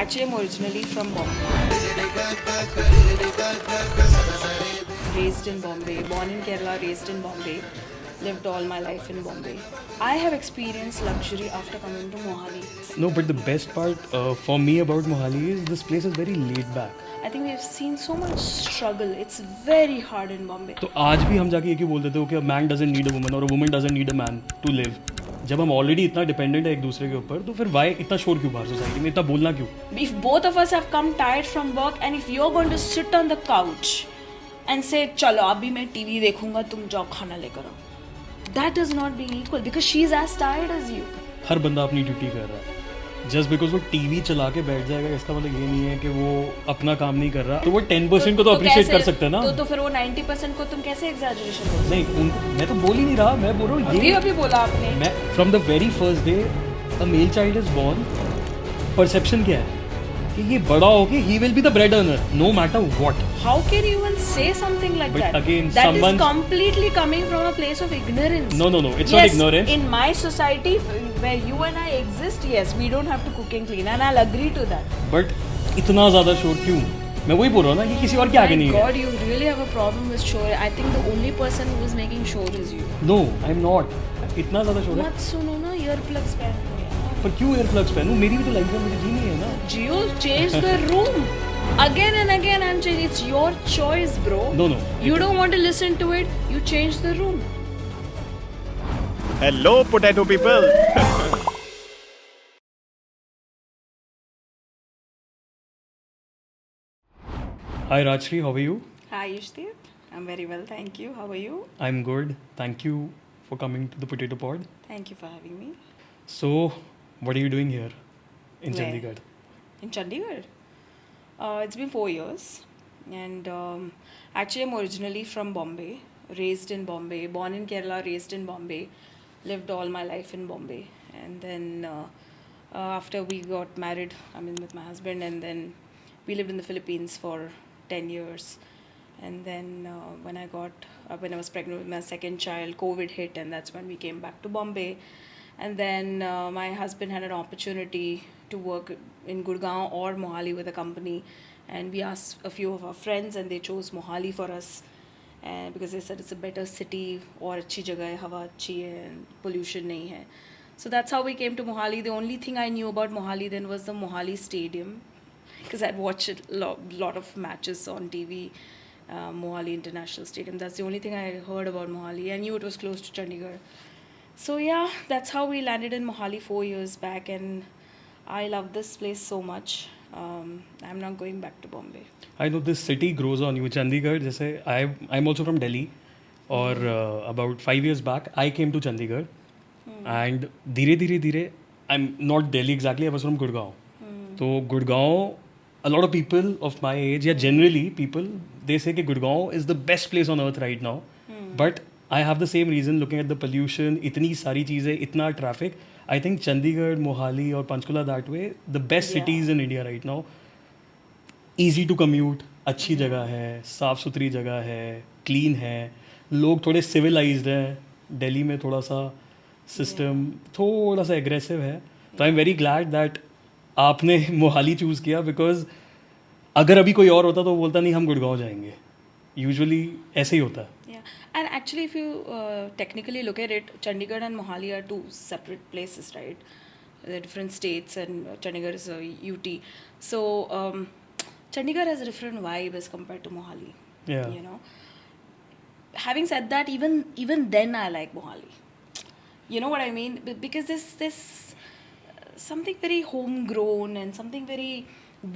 Actually, I'm originally from Bombay. Raised in Bombay, born in Kerala, raised in Bombay, lived all my life in Bombay. I have experienced luxury after coming to Mohali. No, but the best part for me about Mohali is this place is very laid back. I think we've seen so much struggle. It's very hard in Bombay. तो आज भी हम जाके एक ही बोल देते हो कि man doesn't need a woman और a woman doesn't need a man to live. जब हम ऑलरेडी इतना डिपेंडेंट है एक दूसरे के ऊपर तो फिर वाई इतना शोर क्यों बाहर सोसाइटी में, इतना बोलना क्यों? If both of us have come tired from work and if you're going to sit on the couch and say, चलो अभी मैं टीवी देखूंगा, तुम जाओ खाना लेकर आओ, that is not being equal because she's as tired as you. हर बंदा अपनी ड्यूटी कर रहा है. जस्ट बिकॉज वो टीवी चला के बैठ जाएगा इसका मतलब ये नहीं है कि वो अपना काम नहीं कर रहा. तो वो 10% को तो अप्रिशिएट कर सकते हैं ना. तो फिर वो 90% को तुम कैसे एग्जैजरेशन बोल? नहीं मैं तो बोल ही नहीं रहा, मैं बोल रहा हूँ ये अभी बोला आपने. मैं from the very first day a male child is born, perception क्या है कि ये बड़ा होके ही will be the bread earner no matter what. How can you even say something like But that? again, that someone- is completely coming from a place of ignorance. No, it's not ignorance. In my society where you and I exist, yes, we don't have to cook and clean, and I'll agree to that. But इतना ज़्यादा शोर क्यों? मैं वही बोल रहा हूँ ना कि किसी और के आगे My नहीं है. God, you really have a problem with shore. I think the only person who is making shore is you. No I am not. इतना ज़्यादा शोर है. मत सुनो ना, earplugs पहन लो यार. पर क्यों एयर प्लग्स पहनूं? मेरी भी तो लाइफ है, मुझे जीनी है ना. Gio, change the room. Again and again I'm changing. It's your choice, bro. No. You don't want to listen to it, you change the room. Hello, potato people. Hi Rajshri, how are you? Hi, Ishdeep. I'm very well, thank you. How are you? I'm good. Thank you for coming to the Potato Pod. Thank you for having me. So, what are you doing here in Where? Chandigarh? In Chandigarh? It's been 4 years. And actually, I'm originally from Bombay. Raised in Bombay. Born in Kerala, raised in Bombay. Lived all my life in Bombay. And then after we got married, with my husband, and then we lived in the Philippines for 10 years. And then when I was pregnant with my second child, COVID hit, and that's when we came back to Bombay. And then my husband had an opportunity to work in Gurgaon or Mohali with a company, and we asked a few of our friends, and they chose Mohali for us, and because they said it's a better city, और अच्छी जगह है, हवा अच्छी है, and pollution नहीं है. So that's how we came to Mohali. The only thing I knew about Mohali then was the Mohali Stadium, because I'd watched a lot of matches on TV. Mohali International Stadium. That's the only thing I heard about Mohali. I knew it was close to Chandigarh. So yeah, that's how we landed in Mohali 4 years back, and I love this place so much. I'm not going back to Bombay. I know this city grows on you. Chandigarh, जैसे I'm also from Delhi, और about 5 years back I came to Chandigarh, and धीरे I'm not Delhi exactly. I was from Gurgaon. तो Gurgaon, a lot of people of my age, yeah, generally people, they say that Gurgaon is the best place on earth right now. But I have the same reason, looking at the pollution, इतनी सारी चीज़ें, इतना traffic. I think Chandigarh, Mohali और Panchkula that way, the best cities in India right now. Easy to commute, अच्छी जगह है, साफ़ सुथरी जगह है, clean है, लोग थोड़े civilized हैं. दिल्ली में थोड़ा सा सिस्टम थोड़ा सा एग्रेसिव है. तो I am very glad that आपने मोहाली चूज़ किया, बिकॉज अगर अभी कोई और होता तो बोलता नहीं हम गुड़गांव जाएंगे. यूजुअली ऐसे ही होता है. Yeah, and actually, if you technically look at it, Chandigarh and Mohali are two separate places, right? They're different states, and Chandigarh is a UT. So Chandigarh has a different vibe as compared to Mohali. Yeah. You know. Having said that, even then I like Mohali. You know what I mean? Because there's something very homegrown and something very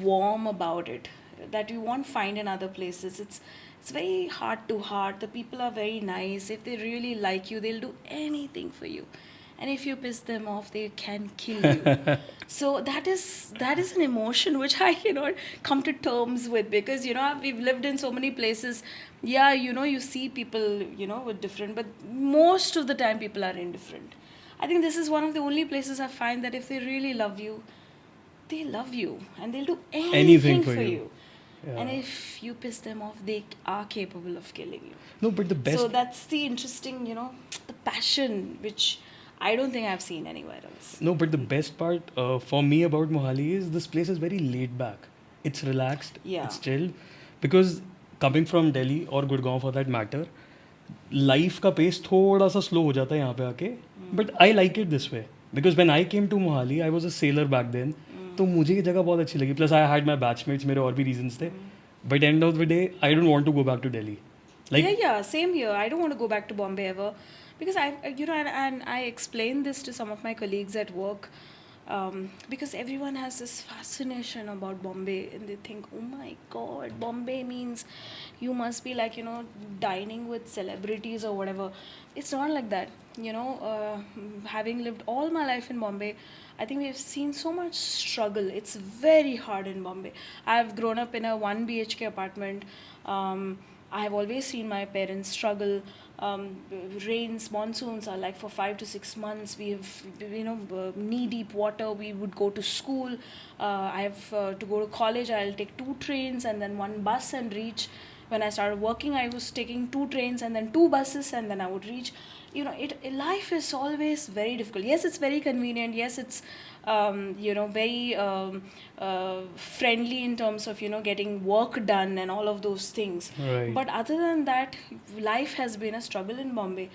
warm about it that you won't find in other places. It's very heart to heart. The people are very nice. If they really like you, they'll do anything for you. And if you piss them off, they can kill you. So that is an emotion which I cannot come to terms with, because we've lived in so many places. Yeah, you see people with different, but most of the time people are indifferent. I think this is one of the only places I find that if they really love you, they love you and they'll do anything for you. Yeah. And if you piss them off, they are capable of killing you. No, but the best. So that's the interesting, the passion which I don't think I've seen anywhere else. No, but the best part for me about Mohali is this place is very laid back. It's relaxed, Yeah. it's chilled. Because coming from Delhi or Gurgaon for that matter, life का pace थोड़ा सा slow हो जाता है यहाँ पे आके. But I like it this way because when I came to Mohali I was a seller back then. तो मुझे ये जगह बहुत अच्छी लगी. Plus I had my batchmates, मेरे और भी रीजंस थे. But end of the day I don't want to go back to Delhi. Yeah, same here. I don't want to go back to Bombay ever because and I explained this to some of my colleagues at work. Because everyone has this fascination about Bombay and they think, oh my god, Bombay means you must be like, dining with celebrities or whatever. It's not like that. Having lived all my life in Bombay, I think we've seen so much struggle. It's very hard in Bombay. I've grown up in a 1 BHK apartment. I have always seen my parents struggle. Rains, monsoons are like for 5 to 6 months. We have, knee deep water. We would go to school. I have to go to college. I'll take 2 trains and then 1 bus and reach. When I started working, I was taking 2 trains and then 2 buses and then I would reach. Life is always very difficult. Yes, it's very convenient. Yes, it's very friendly in terms of getting work done and all of those things. Right. But other than that, life has been a struggle in Bombay.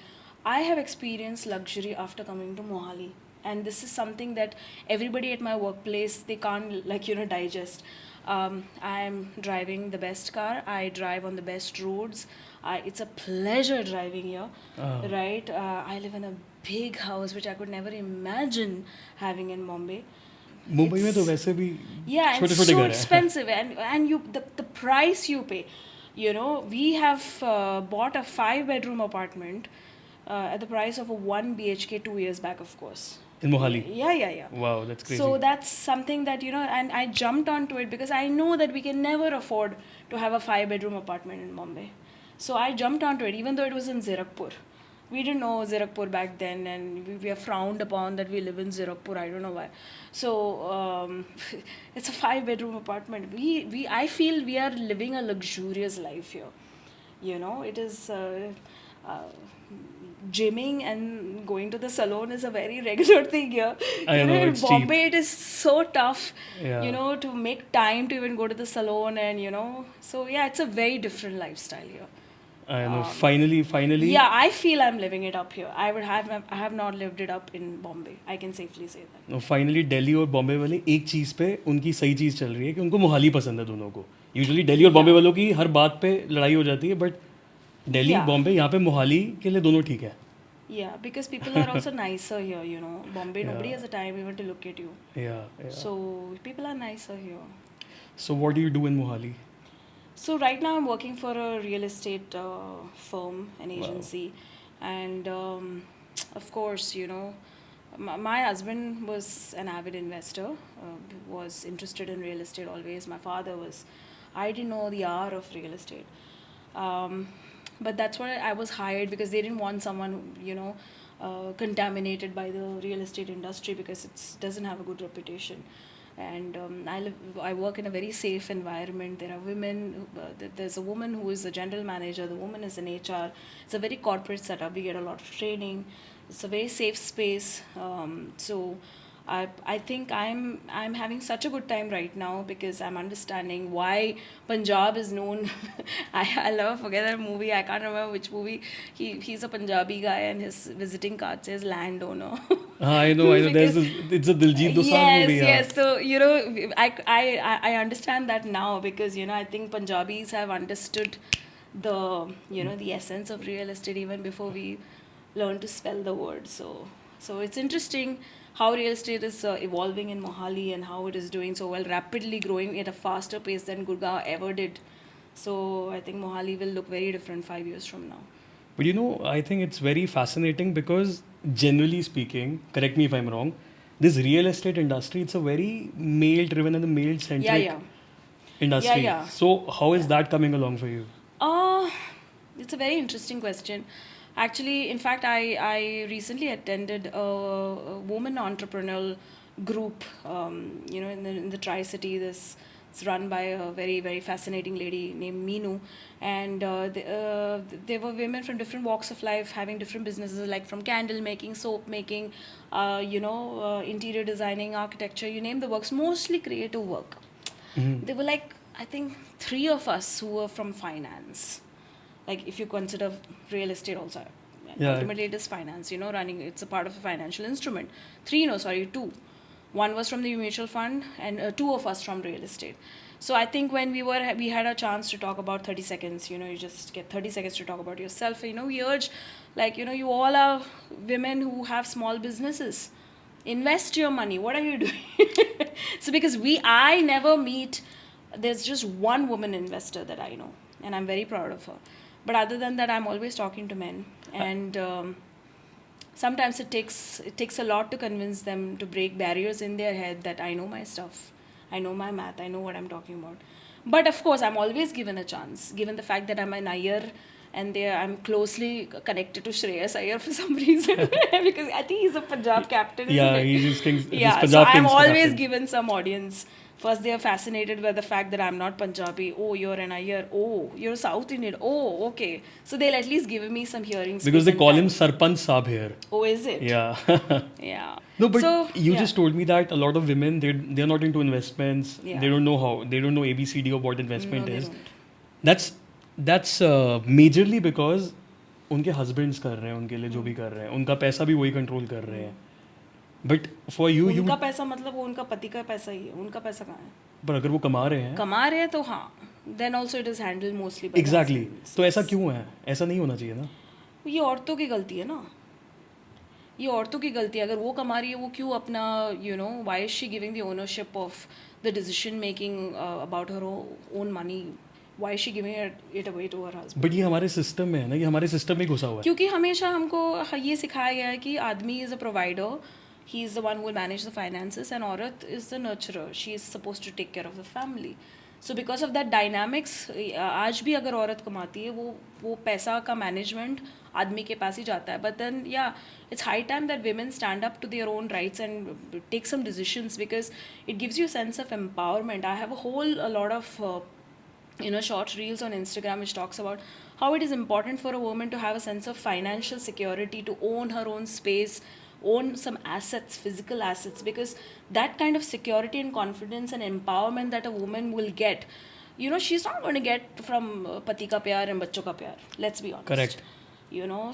I have experienced luxury after coming to Mohali, and this is something that everybody at my workplace, they can't digest. I'm driving the best car. I drive on the best roads. It's a pleasure driving here, right? I live in a big house which I could never imagine having in Bombay. Mumbai में It's- तो वैसे भी Yeah, and छोटे छोटे so घर हैं. expensive, and the price you pay. We have bought a 5-bedroom apartment at the price of a 1 BHK 2 years back, of course. In Mohali. Yeah. Wow, that's crazy. So that's something that, and I jumped onto it because I know that we can never afford to have a 5-bedroom apartment in Bombay. So I jumped onto it, even though it was in Zirakpur. We didn't know Zirakpur back then, and we are frowned upon that we live in Zirakpur. I don't know why. So it's a 5-bedroom apartment. I feel we are living a luxurious life here. It is gymming and going to the salon is a very regular thing here. I know, In it's cheap. Bombay, it is so tough, Yeah. to make time to even go to the salon, and so yeah, it's a very different lifestyle here. I know. Finally. Yeah, I feel I'm living it up here. I have not lived it up in Bombay. I can safely say that. No, finally Delhi और बॉम्बे वाले एक चीज़ पे उनकी सही चीज़ चल रही है कि उनको मोहाली पसंद है दोनों को. यूजुअली दिल्ली और बॉम्बे वालों की हर बात पे लड़ाई हो जाती है, बट दिल्ली Yeah. बॉम्बे यहाँ पे मोहाली के लिए दोनों ठीक है. Yeah, because people are also nicer here. Bombay, nobody has a time even to look at you. Yeah. So people are nicer here. So what do you do in Mohali? So right now I'm working for a real estate firm, an agency, and of course, my husband was an avid investor, was interested in real estate always. My father was. I didn't know the art of real estate, but that's why I was hired, because they didn't want someone contaminated by the real estate industry, because it doesn't have a good reputation. And I work in a very safe environment. There are women. There's a woman who is a general manager. The woman is in HR. It's a very corporate setup. We get a lot of training. It's a very safe space. So I think I'm having such a good time right now, because I'm understanding why Punjab is known. I'll never forget that movie. I can't remember which movie. He's a Punjabi guy and his visiting card says landowner. I know. Because- It's a Diljit Dosanjh movie. Yeah. Yes. So I understand that now, because I think Punjabis have understood the the essence of real estate even before we learn to spell the word. So it's interesting how real estate is evolving in Mohali and how it is doing so well, rapidly growing at a faster pace than Gurgaon ever did. So I think Mohali will look very different 5 years from now. But I think it's very fascinating because generally speaking, correct me if I'm wrong, this real estate industry, it's a very male driven and the male centric Yeah. industry. Yeah. So how is that coming along for you? It's a very interesting question. Actually, in fact, I recently attended a woman entrepreneurial group, in the Tri-City, this It's run by a very, very fascinating lady named Meenu. And there were women from different walks of life having different businesses, like from candle making, soap making, interior designing, architecture, you name the works, mostly creative work. There were like, I think, three of us who were from finance. Like, if you consider real estate also. Yeah. Ultimately, it is finance, running, it's a part of a financial instrument. Three, no, sorry, two. One was from the mutual fund, and two of us from real estate. So I think when we had a chance to talk about 30 seconds, you just get 30 seconds to talk about yourself. We urge, like, you all are women who have small businesses. Invest your money. What are you doing? So because I never meet, there's just one woman investor that I know, and I'm very proud of her. But other than that, I'm always talking to men. And sometimes it takes a lot to convince them to break barriers in their head that I know my stuff, I know my math, I know what I'm talking about. But of course, I'm always given a chance, given the fact that I'm an Iyer, and I'm closely connected to Shreyas Iyer for some reason. Because I think he's a Punjab captain, isn't Yeah, it? he's Kings. He's Yeah, so Punjab I'm Kings always captain. given some audience. First, they are fascinated by the fact that I'm not Punjabi. Oh, you're an Iyer. Oh, you're South Indian. Oh, okay. So they'll at least give me some hearing space. Because they and call time. him Sarpanch Saab here. Oh, is it? Yeah. Yeah. No, but So, you yeah. just told me that a lot of women they're not into investments. Yeah. They don't know they don't know ABCD of what investment No, they is. don't. That's majorly because उनके husbands कर रहे हैं उनके लिए जो भी कर रहे हैं उनका पैसा भी वही कंट्रोल कर रहे हैं. But for you उनका पैसा मतलब वो उनका पति का पैसा ही है. उनका पैसा कहाँ है? पर अगर वो कमा रहे हैं कमा रहे हैं तो हाँ. Then also it is handled mostly by exactly the husbands. तो ऐसा क्यों है? ऐसा नहीं होना चाहिए ना. ये औरतों की गलती है ना. ये औरतों की गलती है. अगर वो कमा रही है, वो क्यों अपना why is she giving the ownership of the decision making about her own money? Why is she giving it away to her husband? But ये हमारे सिस्टम में है ना, ये हमारे सिस्टम में घुसा हुआ है. क्योंकि हमेशा हमको ये सिखाया गया है कि आदमी is a provider, he is the one who will manage the finances, and औरत is the nurturer, she is suppose to take care of the family. So because of that dynamics, आज भी अगर औरत कमाती है, वो पैसा का मैनेजमेंट आदमी के पास ही जाता है. But then it's high time that women stand up to their own rights and take some decisions, because it gives you sense of empowerment. I have a whole lot of short reels on Instagram which talks about how it is important for a woman to have a sense of financial security, to own her own space, own some assets, physical assets, because that kind of security and confidence and empowerment that a woman will get, she's not going to get from pati ka pyar and bachcho ka pyar. Let's be honest. Correct.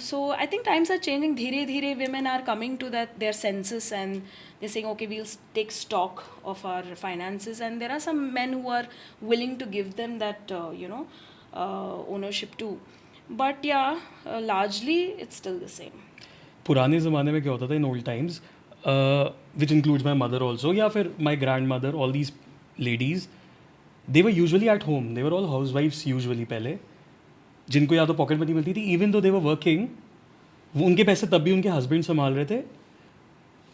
So I think times are changing. Dheere dheere women are coming to their senses, and they're saying, okay, we'll take stock of our finances, and there are some men who are willing to give them that ownership too. But largely it's still the same. पुराने ज़माने में क्या होता था in old times, which includes my mother also, या फिर my grandmother, all these ladies, they were usually at home, they were all हाउस वाइफ्स यूजुअली पहले, जिनको या तो पॉकेट मनी मिलती थी, even though they were working, उनके पैसे तब भी उनके हस्बैंड संभाल रहे थे.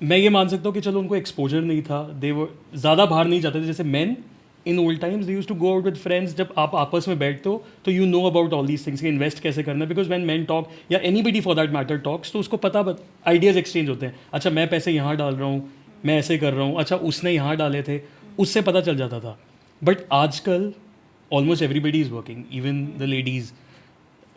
मैं ये मान सकता हूँ कि चलो उनको एक्सपोजर नहीं था, दे वो ज़्यादा बाहर नहीं जाते थे. जैसे men in old times they use to go out with friends. जब आप आपस में बैठते हो तो you know about all these things कि इन्वेस्ट कैसे करना है, बिकॉज वैन मैन टॉक या anybody for that matter talks, तो उसको पता आइडियाज़ एक्सचेंज होते हैं. अच्छा मैं पैसे यहाँ डाल रहा हूँ, मैं ऐसे कर रहा हूँ, अच्छा उसने यहाँ डाले थे, उससे पता चल जाता था. बट आजकल almost everybody is working, even the ladies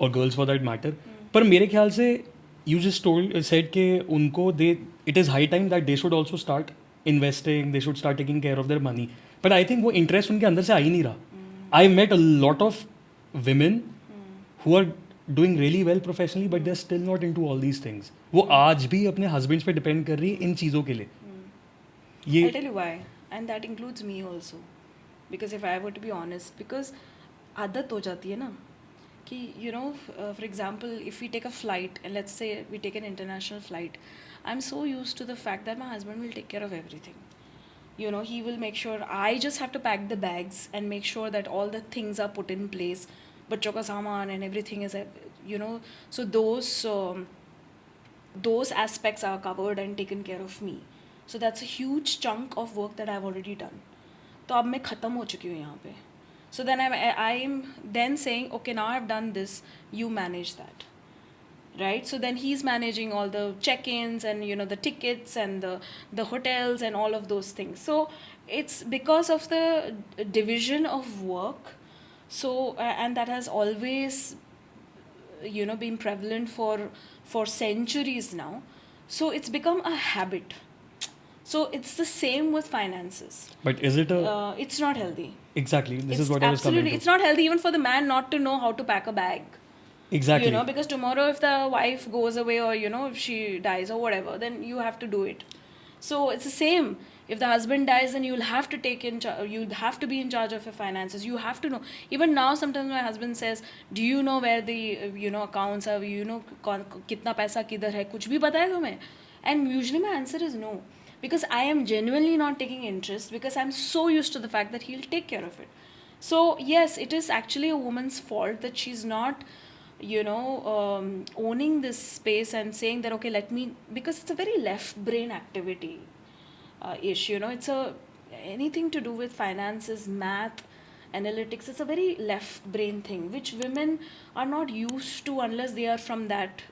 और गर्ल्स फॉर दैट मैटर. पर मेरे ख्याल से यू जस्ट टोल्ड सेड कि उनको it is high time that they should also start investing, they should start taking care of their money. But I think वो interest उनके अंदर से आ ही नहीं रहा. I met a lot of women who are doing really well professionally, but they are still not into all these things. वो आज भी अपने हस्बैंड्स पे डिपेंड कर रही है इन चीज़ों के लिए. I'll tell you why, and that includes me also. Because if I were to be honest, because आदत हो जाती है ना कि for example, if we take a flight, and let's say we take an international flight, I'm so used to the fact that my husband will take care of everything. He will make sure, I just have to pack the bags and make sure that all the things are put in place, bachcho ka saman and everything is, so those aspects are covered and taken care of me. So that's a huge chunk of work that I've already done. तो अब मैं ख़त्म हो चुकी हूँ यहाँ पे. So then I'm then saying, okay, now I've done this, you manage that. right? So then he's managing all the check-ins and the tickets and the hotels and all of those things. So it's because of the division of work. So and that has always been prevalent for centuries now. So it's become a habit. So it's the same with finances. But is it a It's not healthy. exactly? This is It's what I was coming absolutely, to. it's not healthy even for the man not to know how to pack a bag. Exactly. Because tomorrow if the wife goes away, or if she dies or whatever, then you have to do it. So it's the same. If the husband dies, then you'll have to you'll have to be in charge of your finances. You have to know. Even now, sometimes my husband says, "Do you know where the accounts are? कितना पैसा किधर है? कुछ भी पता है तुम्हें?" And usually my answer is no, because I am genuinely not taking interest, because I'm so used to the fact that he'll take care of it. So yes, it is actually a woman's fault that she's not owning this space and saying that, okay, let me, because it's a very left brain activity ish. It's a anything to do with finances, math, analytics. It's a very left brain thing, which women are not used to unless they are from that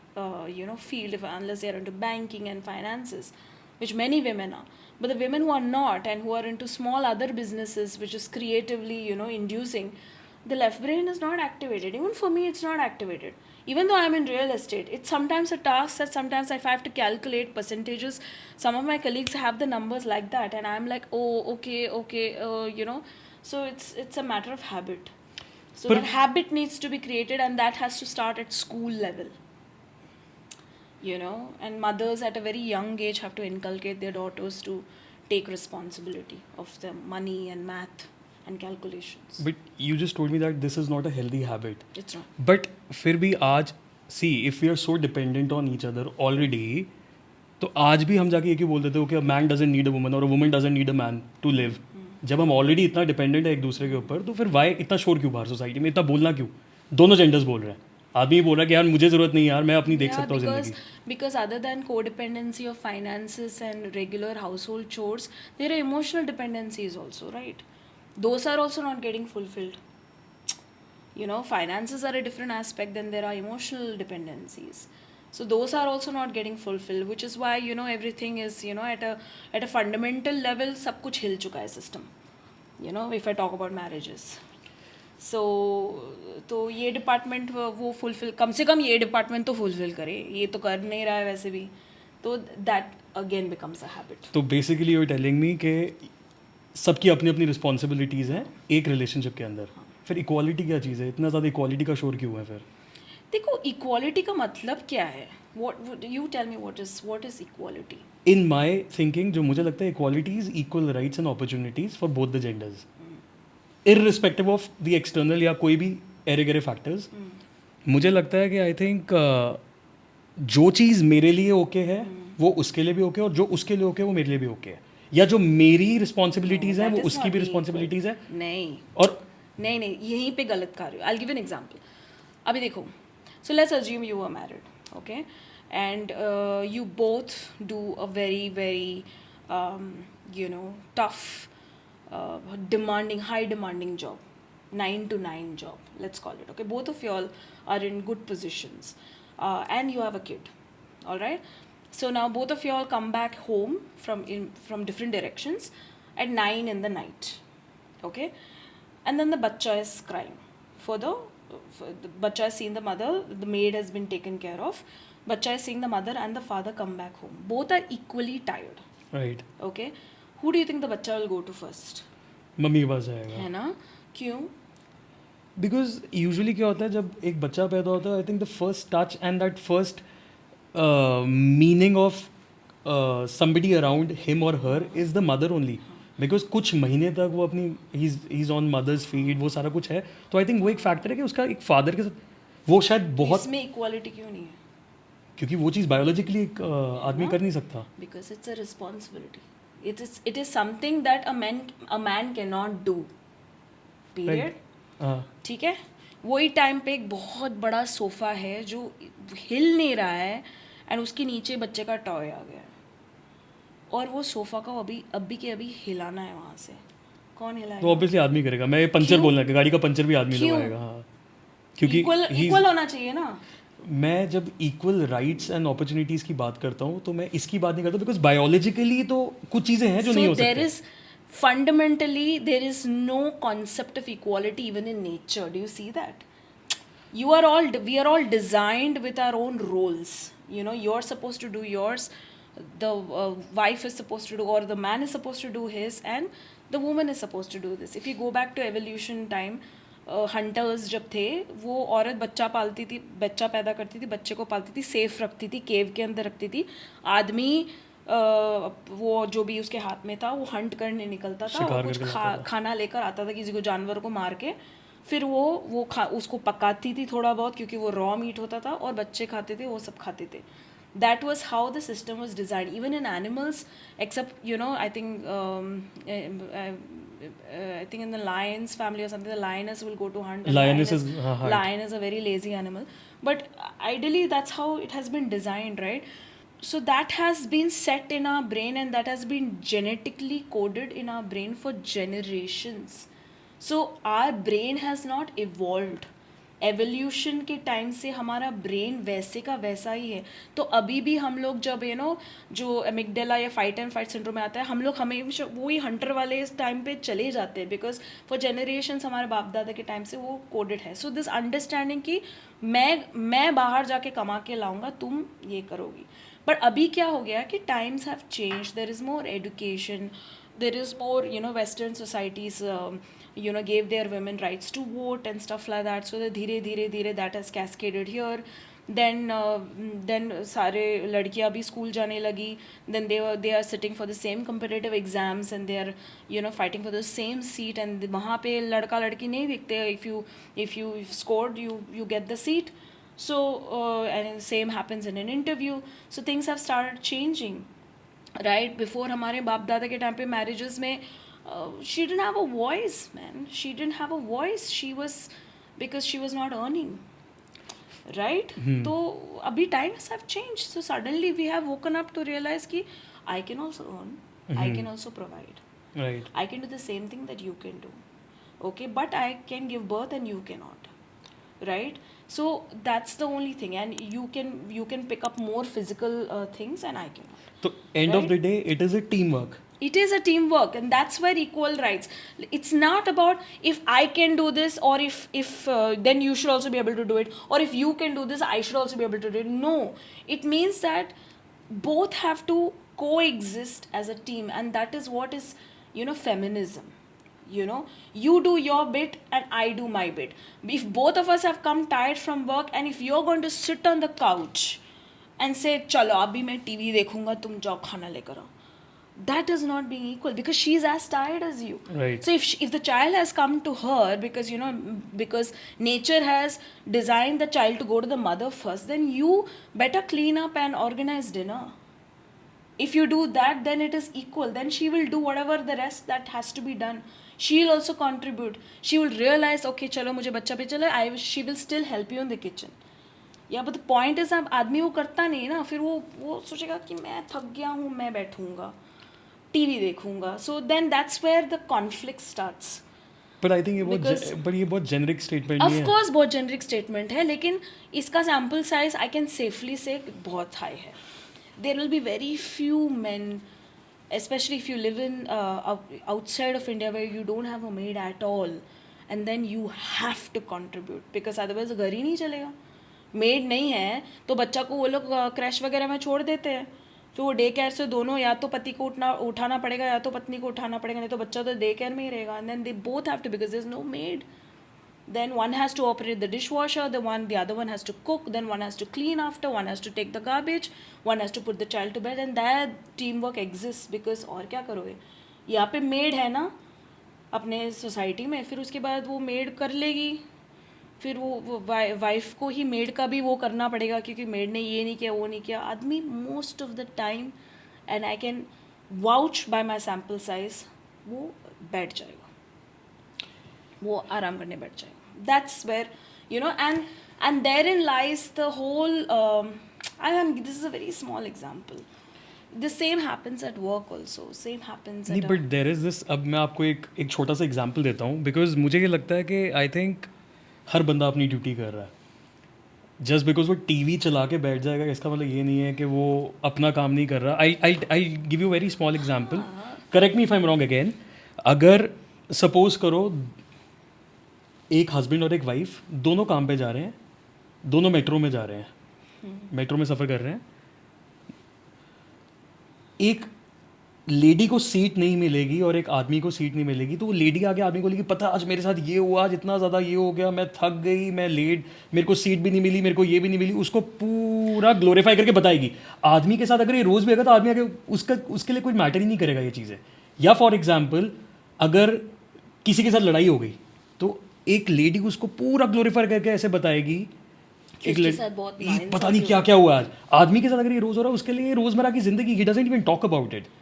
field, unless they are into banking and finances, which many women are. But the women who are not, and who are into small other businesses, which is creatively inducing, the left brain is not activated. Even for me, it's not activated. Even though I'm in real estate, it's sometimes a task that sometimes if I have to calculate percentages, some of my colleagues have the numbers like that, and I'm like, oh, okay, So it's a matter of habit. So But- that habit needs to be created, and that has to start at school level. And mothers at a very young age have to inculcate their daughters to take responsibility of the money and math and calculations. But you just told me that this is not a healthy habit. It's not. But फिर भी आज see if we are so dependent on each other already, तो आज भी हम जाके ये क्यों बोल देते हो कि a man doesn't need a woman or a woman doesn't need a man to live. जब हम ऑलरेडी इतना डिपेंडेंट है एक दूसरे के ऊपर, तो फिर वाई इतना शोर क्यों बाहर सोसाइटी में, इतना बोलना क्यों? दोनों जेंडर्स बोल रहे हैं. आदमी बोल रहा है कि यार मुझे जरूरत नहीं यार, मैं अपनी देख सकता हूँ जिंदगी. Because other than codependency of finances and regular household chores, there are emotional dependencies also, right? Those are also not getting fulfilled. Finances are a different aspect, then there are emotional dependencies. So those are also not getting fulfilled, which is why everything is at a fundamental level सब कुछ हिल चुका है system. If I talk about marriages. So तो ये department वो fulfil, कम से कम ये department तो फुलफिल करे, ये तो कर नहीं रहा है वैसे भी, तो that again becomes a habit. तो basically you are telling me कि सबकी अपनी अपनी रिस्पॉन्सिबिलिटीज़ हैं एक रिलेशनशिप के अंदर. फिर इक्वालिटी क्या चीज़ है? इतना ज़्यादा इक्वालिटी का शोर क्यों है फिर? देखो, इक्वालिटी का मतलब क्या है? What you tell me, what is equality? In my thinking जो मुझे लगता है equality is equal rights and opportunities for both the genders, irrespective of the external या कोई भी एरे गरे फैक्टर्स. मुझे लगता है कि आई थिंक जो चीज़ मेरे लिए ओके है वो उसके लिए भी ओके, और जो उसके लिए ओके वो मेरे लिए भी ओके है, या जो मेरी रिस्पॉन्सिबिलिटीज़ हैं वो उसकी भी रिस्पॉन्सिबिलिटीज़ है. नहीं, और नहीं, यहीं पे गलत कर रहे हो. I will give an example. अभी देखो, so let's assume you are married, okay, and you both do a very very tough, high demanding job, 9 to 9 job, let's call it, okay. Both of you all are in good positions, and you have a kid, all right. So now both of you all come back home from different directions at 9 in the night, okay, and then the bachcha is crying for the bachcha has seen the mother, the maid has been taken care of, bachcha is seeing the mother and the father come back home. Both are equally tired, right, okay. Who do you think the bachcha will go to first? Mummy के पास जाएगा. है ना? क्यों? Because usually क्या होता है जब एक बच्चा पैदा होता है, I think the first touch and that first meaning of somebody around him और her is the mother only. Because कुछ महीने तक वो अपनी ही इज ऑन मदर्स फीड, वो सारा कुछ है. तो आई थिंक वो एक फैक्टर है कि उसका एक फादर के साथ वो शायद बहुत, इसमें इक्वालिटी क्यों नहीं है? क्योंकि वो चीज़ बायोलॉजिकली एक आदमी कर नहीं सकता. Because it's a responsibility. It is something that a man cannot do. Period. Right. हाँ, ठीक है. वही टाइम पे एक बहुत बड़ा सोफा है जो हिल नहीं रहा है, एंड उसके नीचे बच्चे का टॉय आ गया है, और वो सोफा को अभी के अभी हिलाना है वहाँ से. कौन तो हिलाएगा? ऑब्वियसली आदमी करेगा. मैं पंचर क्यों? बोलना है, गाड़ी का पंचर भी आदमी क्यों? लगवाएगा. हाँ, क्योंकि इक्वल होना चाहिए ना. मैं जब इक्वल राइट्स एंड अपॉर्चुनिटीज़ की बात करता हूँ तो मैं इसकी बात नहीं करता बिकॉज बायोलॉजिकली तो कुछ चीज़ें हैं जो नहीं So हो there सकते. is fundamentally there is no concept of equality even in nature. Do you see that? We are all designed with our own roles. You know, you're supposed to do yours, the wife is supposed to do, or the man is supposed to do his, and the woman is supposed to do this. If you go back to evolution time, hunters जब थे, वो औरत बच्चा पालती थी, बच्चा पैदा करती थी, बच्चे को पालती थी, सेफ रखती थी, केव के अंदर रखती थी. आदमी वो जो भी उसके हाथ में था वो हंट करने निकलता था, शिकार और कुछ करके लाता था. खाना लेकर आता था किसी को, जानवर को मार के, फिर वो उसको पकाती थी थोड़ा बहुत, क्योंकि वो रॉ मीट होता था, और बच्चे खाते थे, वो सब खाते थे. That was how the system was designed. Even in animals, except, you know, I think I think in the lion's family or something, the lioness will go to hunt. And Lioness is hunt. lion is a very lazy animal, but ideally that's how it has been designed, right? So that has been set in our brain, and that has been genetically coded in our brain for generations. So our brain has not evolved. Evolution के time से हमारा brain वैसे का वैसा ही है. तो अभी भी हम लोग जब जो एमिगडाला या फाइट एंड फाइट सिंड्रोम में आता है, हम लोग हमेशा वही हंटर वाले इस टाइम पे चले जाते हैं, बिकॉज फॉर जनरेशन्स हमारे बाप दादा के टाइम से वो कोडेड है. सो दिस अंडरस्टैंडिंग कि मैं बाहर जाके कमा के लाऊंगा, तुम ये करोगी. बट अभी क्या हो गया कि times have change, there is more education, there is more, western societies gave their women rights to vote and stuff like that, so that धीरे that has cascaded here. Then सारे लड़कियां भी स्कूल जाने लगी, then they are sitting for the same competitive exams, and they are fighting for the same seat, and वहाँ पे लड़का लड़की नहीं दिखते. If you scored, you get the seat. So and same happens in an interview. So things have started changing. Right before हमारे बाप दादा के टाइम पे मैरिजेस में she didn't have a voice, man, she didn't have a voice, she was because she was not earning, right. तो अभी times have change, so suddenly we have woken up to realise कि I can also earn, I can also provide, Right. I can do the same thing that you can do, okay, but I can give birth and you cannot, right? So that's the only thing, and you can pick up more physical things, and I cannot. So end of Right? the day, it is a teamwork. It is a teamwork, and that's where equal rights. It's not about if I can do this, or if then you should also be able to do it, or if you can do this, I should also be able to do it. No, it means that both have to coexist as a team, and that is what is feminism. You do your bit and I do my bit. If both of us have come tired from work, and if you're going to sit on the couch and say chalo abhi main TV dekhunga, tum jao khana lekar aao, that is not being equal, because she's as tired as you. Right. So if the child has come to her because nature has designed the child to go to the mother first, then you better clean up and organize dinner. If you do that, then it is equal. Then she will do whatever the rest that has to be done. She will also contribute. She will realize, okay, चलो मुझे बच्चा पे चलो, she will still help you in the kitchen. Yeah, but the point is, अब आदमी वो करता नहीं ना, फिर वो सोचेगा कि मैं थक गया हूँ, मैं बैठूंगा, टीवी देखूंगा. So then that's where the conflict starts. But I think ये बहुत generic statement नहीं है. Of course बहुत generic statement है, लेकिन इसका sample size I can safely say बहुत high है. There will be very few men, especially if you live in outside of India, where you don't have a maid at all, and then you have to contribute, because otherwise घर ही नहीं चलेगा. Made नहीं है तो बच्चा को वो लोग क्रैश वगैरह में छोड़ देते हैं, फिर वो डे केयर से दोनों, या तो पति को उठाना पड़ेगा, या तो पत्नी को उठाना पड़ेगा, नहीं तो बच्चा तो डे केयर में ही रहेगा. And then they both have to, because there is no maid. Then one has to operate the dishwasher, the other one has to cook, then one has to clean after, one has to take the garbage, one has to put the child to bed, and that teamwork exists. Because और क्या करोगे, यहाँ पे made है ना अपने society में, फिर उसके बाद वो मेड कर लेगी, फिर वो वाइफ को ही मेड का भी वो करना पड़ेगा, क्योंकि मेड ने ये नहीं किया, वो नहीं किया. आदमी most of the time, and I can vouch bye my sample size, वो बैठ जाएगा, वो आराम करने बैठ जाएगा. That's where and therein lies the whole this is a very small example. The same happens at work also, same happens नहीं, but there is this. अब मैं आपको एक छोटा सा एग्जांपल देता हूँ, बिकॉज मुझे ये लगता है कि आई थिंक हर बंदा अपनी ड्यूटी कर रहा है. जस्ट बिकॉज वो टीवी चला के बैठ जाएगा इसका मतलब ये नहीं है कि वो अपना काम नहीं कर रहा. I give you very small example, correct me if I am wrong again. अगर सपोज करो एक हस्बैंड और एक वाइफ दोनों काम पे जा रहे हैं, दोनों मेट्रो में जा रहे हैं, मेट्रो में सफ़र कर रहे हैं, एक लेडी को सीट नहीं मिलेगी और एक आदमी को सीट नहीं मिलेगी, तो वो लेडी आगे आदमी को बोलेगी पता आज मेरे साथ ये हुआ, आज इतना ज़्यादा ये हो गया, मैं थक गई, मैं लेट, मेरे को सीट भी नहीं मिली, मेरे को ये भी नहीं मिली, उसको पूरा ग्लोरीफाई करके बताएगी. आदमी के साथ अगर ये रोज़ भी होगा तो आदमी आगे उसके लिए कोई मैटर ही नहीं करेगा ये चीज़ें. या फॉर एग्जाम्पल अगर किसी के साथ लड़ाई हो गई तो एक लेडी उसको पूरा ग्लोरीफाई करके ऐसे बताएगी, एक पता नहीं क्या क्या हुआ आज. आदमी के साथ अगर ये रोज़ हो रहा है उसके लिए रोज़मर्रा की जिंदगी, he doesn't even talk about it.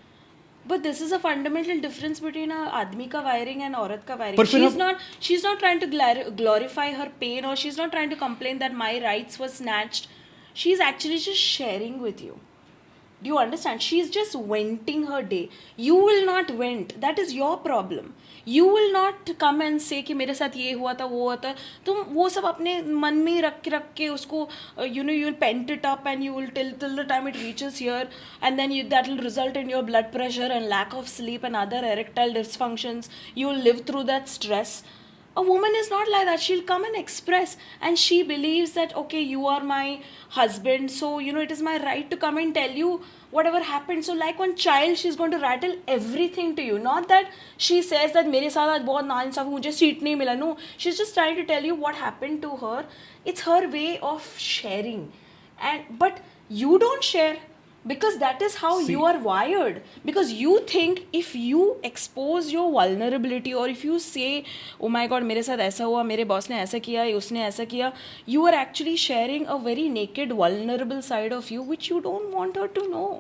But this is a fundamental difference between a आदमी का wiring and औरत का wiring. पर फिर She's not trying to glorify her pain, or she's not trying to complain that my rights were snatched. She's actually just sharing with you. Do you understand? She's just venting her day. You will not vent. That is your problem. You will not come and say कि मेरे साथ ये हुआ था वो हुआ था. तुम वो सब अपने मन में रख के उसको you will pent it up and you will till the time it reaches here, and then that will result in your blood pressure and lack of sleep and other erectile dysfunctions. You will live through that stress. A woman is not like that. She'll come and express, and she believes that okay, you are my husband, so it is my right to come and tell you whatever happened. So like one child, she's going to rattle everything to you. Not that she says that मेरे साथ आज बहुत नाइंसाफ़ी, मुझे seat नहीं मिला. No, she's just trying to tell you what happened to her. It's her way of sharing, but you don't share. Because that is how you are wired. Because you think if you expose your vulnerability, or if you say, oh my god, मेरे साथ ऐसा हुआ, मेरे boss ने ऐसा किया, उसने ऐसा किया, you are actually sharing a very naked, vulnerable side of you which you don't want her to know.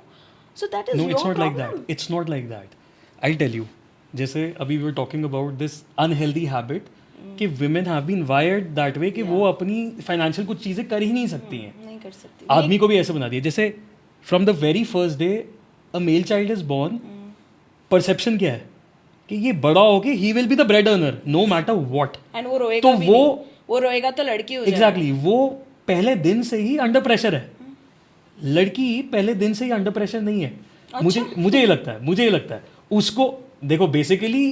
So that is your problem. No, it's not like that. It's not like that. I'll tell you. जैसे अभी we were talking about this unhealthy habit कि women have been wired that way कि वो अपनी financial कुछ चीज़ें कर ही नहीं सकती हैं. नहीं कर सकती. आदमी को भी ऐसे बना दिया. जैसे from the very first day a male child is born, perception क्या है कि ये बड़ा होके ही will be the bread earner no matter what. And वो रोएगा तो भी वो रोएगा तो लड़की हो जाएगी. एग्जैक्टली, वो पहले दिन से ही अंडर प्रेशर है. लड़की पहले दिन से ही अंडर प्रेशर नहीं है. अच्छा? मुझे ये लगता है उसको. देखो बेसिकली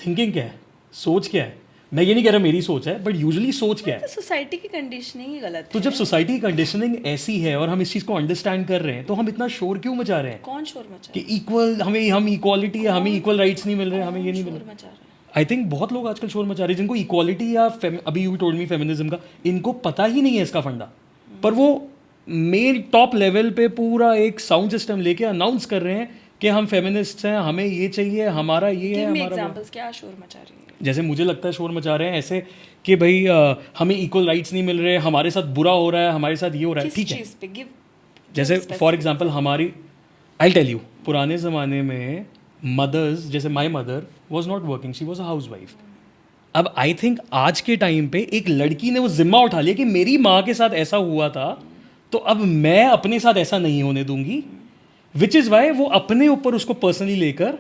थिंकिंग क्या है, सोच क्या है, मैं ये नहीं कह रहा मेरी सोच है, बट यूजुअली सोच क्या है. तो सोसाइटी की कंडीशनिंग ही गलत है. तो जब सोसाइटी की कंडीशनिंग ऐसी है और हम इस चीज़ को अंडरस्टैंड कर रहे हैं तो हम इतना शोर क्यों मचा रहे हैं? कौन शोर मचा कि इक्वल हम इक्वालिटी है, हमें इक्वल राइट्स नहीं मिल रहे, हमें ये नहीं मिल रहा. आई थिंक बहुत लोग आजकल शोर मचा रहे हैं जिनको इक्वालिटी या अभी यू टोल्ड मी फेमिनिज्म का इनको पता ही नहीं है इसका फंडा, पर वो मेन टॉप लेवल पे पूरा एक साउंड सिस्टम लेके अनाउंस कर रहे हैं कि हम फेमिनिस्ट हैं, हमें ये चाहिए, हमारा ये है, हमारा एग्जांपल्स. क्या शोर मचा रही है? जैसे मुझे लगता है शोर मचा रहे हैं ऐसे कि भाई हमें इक्वल राइट्स नहीं मिल रहे, हमारे साथ बुरा हो रहा है, हमारे साथ ये हो रहा है. ठीक है, जैसे फॉर एग्जांपल हमारी, आई टेल यू, पुराने ज़माने में मदर्स, जैसे my mother was not working, she was a house wife. अब आई थिंक आज के टाइम पे एक लड़की ने वो जिम्मा उठा लिया कि मेरी माँ के साथ ऐसा हुआ था तो अब मैं अपने साथ ऐसा नहीं होने दूंगी, विच इज़ वाई वो अपने ऊपर उसको पर्सनली लेकर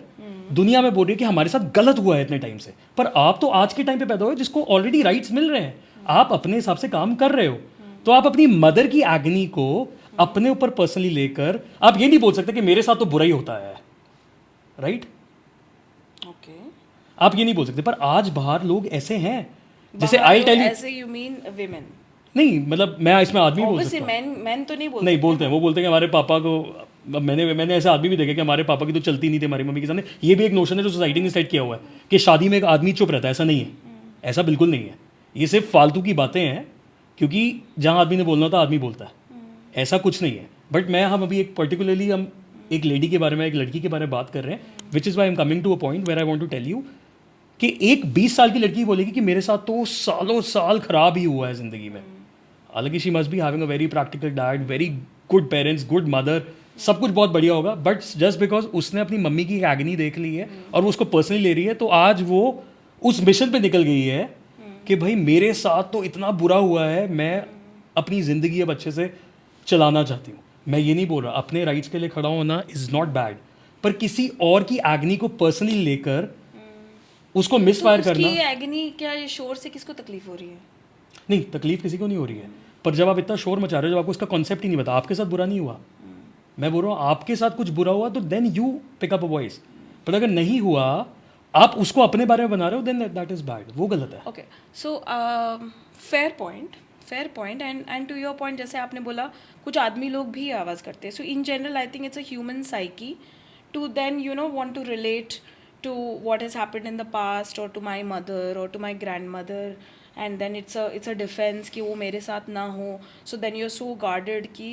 दुनिया में बोल रही है कि हमारे साथ गलत हुआ है इतने टाइम से. पर आप तो आज के टाइम पे पैदा हुए जिसको ऑलरेडी राइट्स मिल रहे हैं, आप अपने हिसाब से काम कर रहे हो, तो आप अपनी मदर की एग्नी को अपने ऊपर पर्सनली लेकर आप ये नहीं बोल सकते कि मेरे साथ तो बुरा ही होता है, राइट? ओके, आप ये नहीं बोल सकते. पर आज बाहर लोग ऐसे हैं, जैसे आई टेल यू, ऐसे यू मीन विमेन? नहीं, मतलब मैं इसमें आदमी बोल सकता हूं. मैन तो नहीं बोलते हैं. वो बोलते हैं कि हमारे पापा को, मैंने ऐसे आदमी भी देखे कि हमारे पापा की तो चलती नहीं थी हमारी मम्मी के सामने. ये भी एक नोशन है जो सोसाइटी ने सेट किया हुआ है कि शादी में एक आदमी चुप रहता है. ऐसा नहीं है, ऐसा बिल्कुल नहीं है. ये सिर्फ फालतू की बातें हैं क्योंकि जहाँ आदमी ने बोलना था आदमी बोलता है, ऐसा कुछ नहीं है. बट हम अभी एक पर्टिकुलरली हम एक लेडी के बारे में, एक लड़की के बारे में बात कर रहे हैं, which is why I am coming to a point where I want to tell you कि एक 20 साल की लड़की बोलेगी कि मेरे साथ तो सालों साल खराब ही हुआ है ज़िंदगी में. हालांकि she must be having a very practical dad, very good parents, good mother, सब कुछ बहुत बढ़िया होगा. बट जस्ट बिकॉज उसने अपनी मम्मी की एग्नी देख ली है और वो उसको पर्सनली ले रही है, तो आज वो उस मिशन पे निकल गई है कि भाई मेरे साथ तो इतना बुरा हुआ है, मैं अपनी ज़िंदगी अब अच्छे से चलाना चाहती हूँ. मैं ये नहीं बोल रहा, अपने राइट्स के लिए खड़ा होना इज़ नॉट बैड, पर किसी और की एग्नी को पर्सनली लेकर उसको मिसफायर करना. उसकी एग्नी क्या, ये शोर से किसको तकलीफ हो रही है? नहीं, तकलीफ किसी को नहीं हो रही है, पर जब आप इतना शोर मचा रहे हो, जब आपको इसका कॉन्सेप्ट ही नहीं पता, आपके साथ बुरा नहीं हुआ, मैं बोल रहा हूँ आपके साथ कुछ बुरा हुआ तो then you pick up a voice, पर अगर नहीं हुआ, आप उसको अपने बारे में बना रहे हो, देन दैट इज बैड, वो गलत है. Okay so fair point and to your point, जैसे आपने बोला कुछ आदमी लोग भी आवाज़ करते हैं. So in general I think it's a human psyche to then want to relate to what has happened in the past or to my mother or to my grandmother, and then it's a defense कि वो मेरे साथ ना हो. So then you're so guarded कि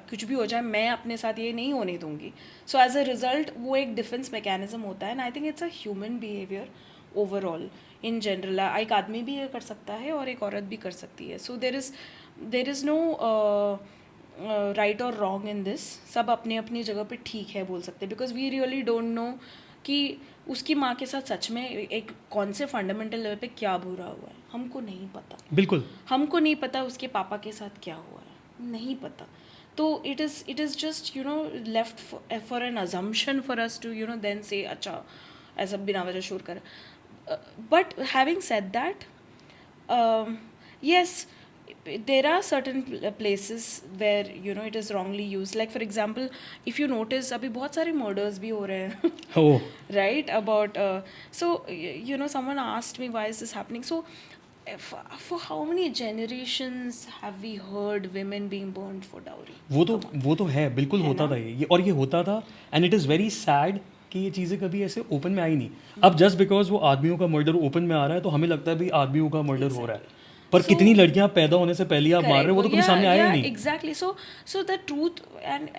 कुछ भी हो जाए मैं अपने साथ ये नहीं होने दूंगी. So as a result वो एक defense mechanism होता है, and I think it's a human behavior overall in general. एक आदमी भी ये कर सकता है और एक औरत भी कर सकती है. So there is no right और रॉन्ग इन दिस. सब अपने अपनी जगह पे ठीक है बोल सकते हैं, because we really don't know कि उसकी माँ के साथ सच में एक कौन से फंडामेंटल लेवल पे क्या बुरा हुआ है, हमको नहीं पता. बिल्कुल हमको नहीं पता उसके पापा के साथ क्या हुआ है, नहीं पता. तो it is just left for an assumption for us to then से अच्छा ऐसा बिना वजह शोर कर. But having said that, yes, there are certain places where it is wrongly used. Like for example, if you notice अभी बहुत सारे murders भी हो रहे हैं. oh Right, about so someone asked me why is this happening. So for how many generations have we heard women being burned for dowry? वो तो है, बिल्कुल है होता ना? था ये और ये होता था, and it is very sad कि ये चीज़ें कभी ऐसे ओपन में आई नहीं. अब जस्ट बिकॉज वो आदमियों का मर्डर ओपन में आ रहा है तो हमें लगता है भाई आदमियों का मर्डर हो रहा है, पर So- कितनी लड़कियां पैदा होने से पहले आप मार रहे हो, वो तो कभी सामने आया ही नहीं. Exactly. So the truth, and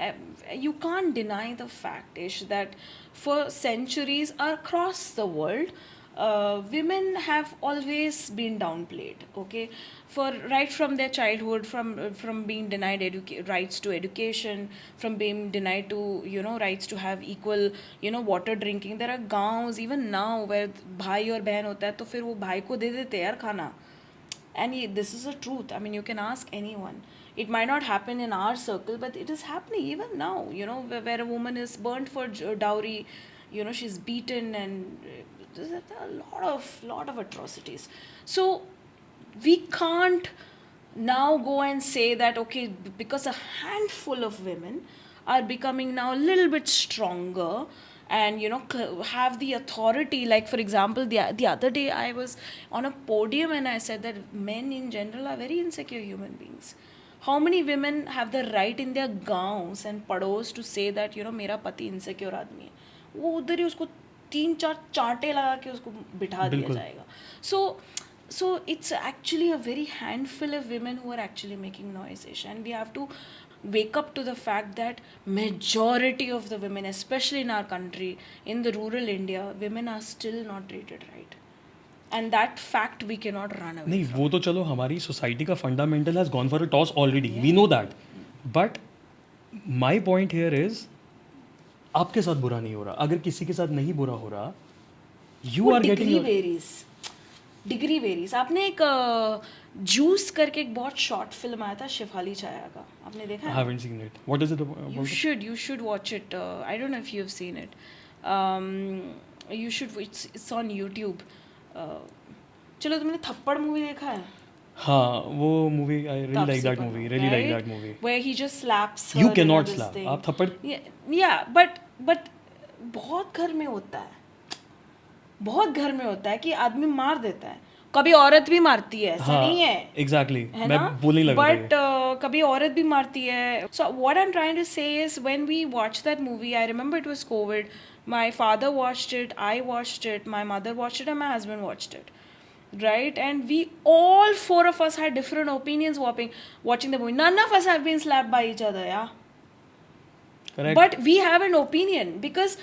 you can't deny the fact is that for centuries across the world, women have always been downplayed. Okay, for right from their childhood, from being denied rights to education, from being denied to rights to have equal water drinking. There are गाँव even now where भाई और बहन होता है तो फिर वो भाई को दे देते हैं यार खाना. And this is a truth. I mean, you can ask anyone. It might not happen in our circle, but it is happening even now. Where a woman is burnt for dowry, she's beaten, and there's a lot of atrocities. So we can't now go and say that okay, because a handful of women are becoming now a little bit stronger and have the authority. Like for example, the other day I was on a podium and I said that men in general are very insecure human beings. How many women have the right in their gaons and pados to say that मेरा पति insecure आदमी है, वो उधर ही उसको 3-4 चांटे लगा के उसको बिठा दिया बिल्कुल. जाएगा. So it's actually a very handful of women who are actually making noises, and we have to wake up to the fact that majority of the women, especially in our country, in the rural India, women are still not treated right, and that fact we cannot run away नहीं, from. वो तो चलो हमारी society का fundamental has gone for a toss already, we know that. But my point here is आपके साथ बुरा नहीं हो रहा, अगर किसी के साथ नहीं बुरा हो रहा, you are getting degree varies. आपने एक जूस करके एक बहुत शॉर्ट फिल्म आया था शिफाली छाया का, आपने देखा आई है? Haven't seen it. What is it You should watch it. I don't know if you have seen it. You should. It's on YouTube. चलो, तुमने थप्पड़ मूवी देखा है? हाँ, वो movie I really like that Tapsi movie, Pannu, really like right? That movie. Where he just slaps her. You and cannot all this slap. thing. आप थप्पड़ Yeah, but बहुत घर में होता है. बहुत घर में होता है कि आदमी मार देता है. कभी औरत भी मारती है, ऐसा नहीं है. एग्जैक्टली, है मैं ना? बोलने लगा था ये. But कभी औरत भी मारती है. So what I'm trying to say is when we watched that movie, I remember it was COVID. My father watched it, I watched it, my mother watched it, and my husband watched it. Right? And we all four of us had different opinions watching the movie. None of us have been slapped by each other, yeah. Correct. But we have an opinion because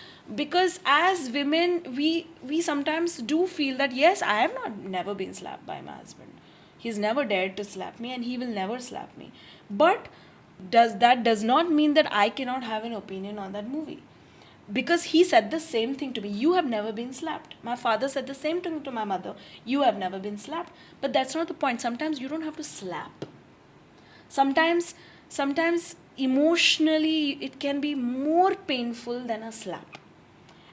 as women we sometimes do feel that yes, I have never been slapped by my husband. He's never dared to slap me and he will never slap me. But does not mean that I cannot have an opinion on that movie. Because he said the same thing to me. You have never been slapped. My father said the same thing to my mother. You have never been slapped. But that's not the point. Sometimes you don't have to slap. Sometimes emotionally it can be more painful than a slap.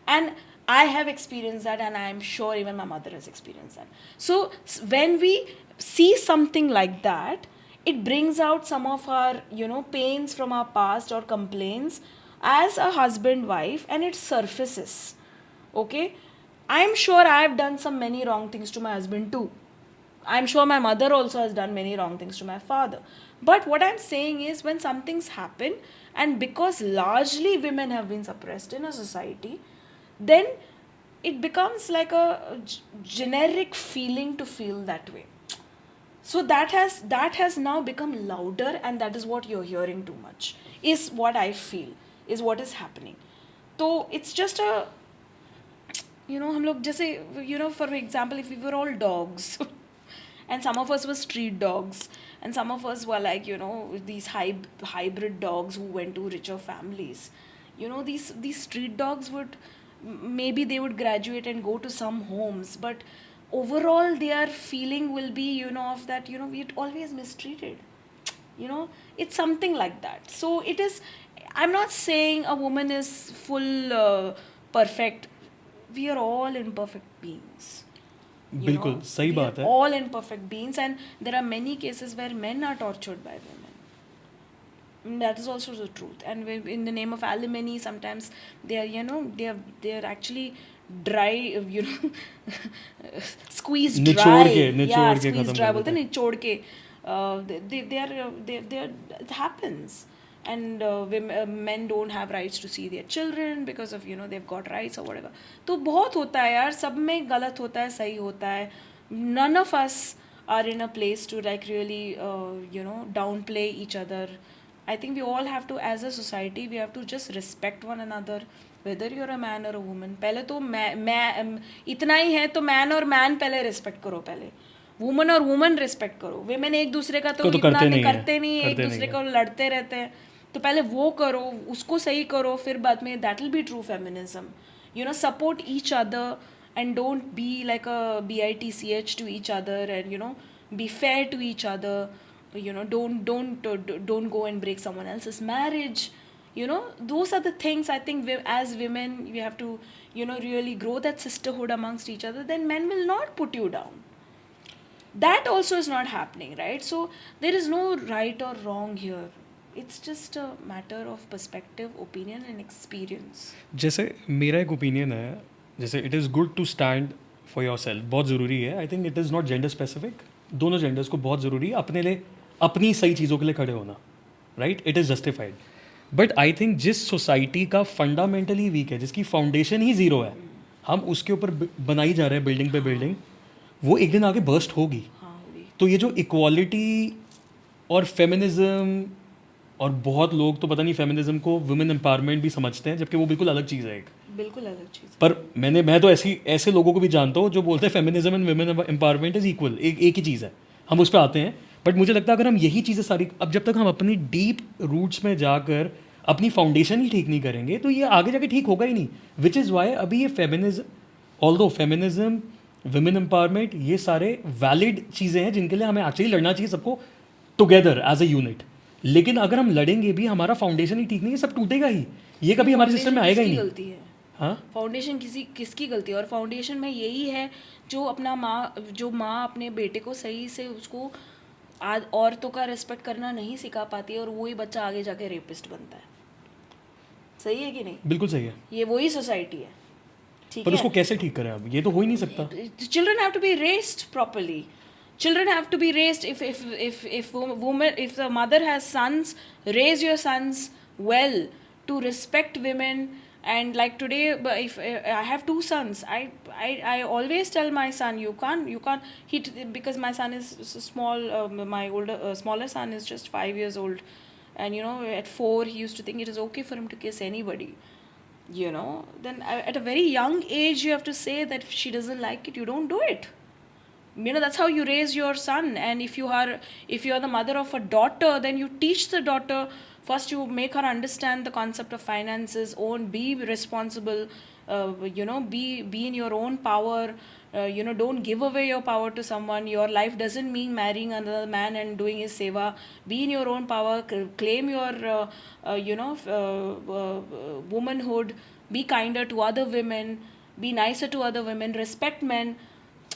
And I have experienced that, and I am sure even my mother has experienced that. So when we see something like that, it brings out some of our, you know, pains from our past or complaints as a husband wife, and it surfaces. Okay, I'm sure I've done some many wrong things to my husband too. I'm sure my mother also has done many wrong things to my father. But what I'm saying is, when some things happen, and because largely women have been suppressed in a society, then it becomes like a generic feeling to feel that way. So that has now become louder, and that is what you're hearing too much, is what I feel, is what is happening. So it's just a, you know, हम लोग जैसे, you know, for example, if we were all dogs and some of us were street dogs, and some of us were like, you know, these hybrid dogs who went to richer families, you know, these street dogs would, maybe they would graduate and go to some homes, but overall their feeling will be, you know, of that, you know, we're always mistreated, you know. It's something like that. So it is, I'm not saying a woman is full perfect. We are all imperfect beings, you बिल्कुल know. सही We are बात है. all imperfect beings, and there are many cases where men are tortured by women. That is also the truth. And in the name of alimony, sometimes they are, you know, they are actually dry, you know, squeezed निचोड़ dry. के Yeah, खत्म squeezed कर dry देते बोलते हैं, हैं. निचोड़ के. They are it happens. And men don't have rights to see their children because of, you know, they've got rights or whatever. तो बहुत होता है यार, सब में गलत होता है, सही होता है. None of us are in a place to like really you know, downplay each other. I think we all have to, as a society, we have to just respect one another, whether you're a man or a woman. पहले तो मैं इतना ही है तो man और man पहले respect करो पहले. वुमन और वुमन रिस्पेक्ट करो. वेमेन एक दूसरे का तो तो इतना करते नहीं है. करते नहीं, एक करते नहीं दूसरे है. को लड़ते रहते हैं. तो पहले वो करो, उसको सही करो, फिर बाद में that will be true feminism. You know, support each other and don't be like a bitch to each other, and you know, be fair to each other. You know, don't go and break someone else's marriage. You know, those are the things I think as women we have to, you know, really grow that sisterhood amongst each other. Then men will not put you down. That also is not happening, right? So there is no right or wrong here. It's just a matter of perspective, opinion and experience. जैसे मेरा एक opinion है, जैसे it is good to stand for yourself, बहुत ज़रूरी है. I think it is not gender specific. दोनों genders को बहुत ज़रूरी है अपने लिए, अपनी सही चीज़ों के लिए खड़े होना. Right, it is justified. But I think जिस सोसाइटी का फंडामेंटली वीक है, जिसकी फाउंडेशन ही ज़ीरो है, हम उसके ऊपर बनाई जा रहे हैं बिल्डिंग पे बिल्डिंग, वो एक दिन आगे बर्स्ट होगी. हाँ, होगी. तो ये जो इक्वालिटी और फेमिनिज्म, और बहुत लोग तो पता नहीं फेमिनिज्म को वुमेन एम्पावरमेंट भी समझते हैं, जबकि वो बिल्कुल अलग चीज़ है एक. बिल्कुल अलग चीज़. पर मैं तो ऐसे लोगों को भी जानता हूँ जो बोलते हैं feminism and women empowerment is equal, एक ही चीज़ है. हम उस पर आते हैं. बट मुझे लगता है अगर हम यही चीज़ें सारी, अब जब तक हम अपनी डीप रूट्स में जाकर अपनी फाउंडेशन ही ठीक नहीं करेंगे, तो ये आगे जाके ठीक होगा ही नहीं. विच इज़ वाई अभी ये feminism, although feminism, women empowerment, ये सारे वैलिड चीज़ें हैं जिनके लिए हमें एक्चुअली लड़ना चाहिए सबको टुगेदर एज अ यूनिट. लेकिन अगर हम लड़ेंगे भी, हमारा फाउंडेशन ही ठीक नहीं है, सब टूटेगा ही. ये कभी हमारे सिस्टम में आएगा ही नहीं. गलती है. हाँ, फाउंडेशन किसकी गलती है? और फाउंडेशन में यही है जो अपना जो माँ अपने बेटे को सही से उसको औरतों का रिस्पेक्ट करना नहीं सिखा पाती है, और वही बच्चा आगे जाके रेपिस्ट बनता है. सही है कि नहीं? बिल्कुल सही है. ये वही सोसाइटी है. ठीक पर है, उसको कैसे ठीक करें? अब ये तो हो ही नहीं सकता. children have to be raised properly. Children have to be raised. If the mother has sons, raise your sons well to respect women. And like today, if I have 2 sons, I always tell my son, you can't because my son is small. My smaller son is just 5 years old, and you know, at 4 he used to think it is okay for him to kiss anybody. You know, then at a very young age you have to say that if she doesn't like it, you don't do it. You know, that's how you raise your son. And if you are the mother of a daughter, then you teach the daughter. First you make her understand the concept of finances, be responsible, you know, be in your own power. You know, don't give away your power to someone. Your life doesn't mean marrying another man and doing his seva. Be in your own power, claim your you know, womanhood. Be kinder to other women, be nicer to other women, respect men.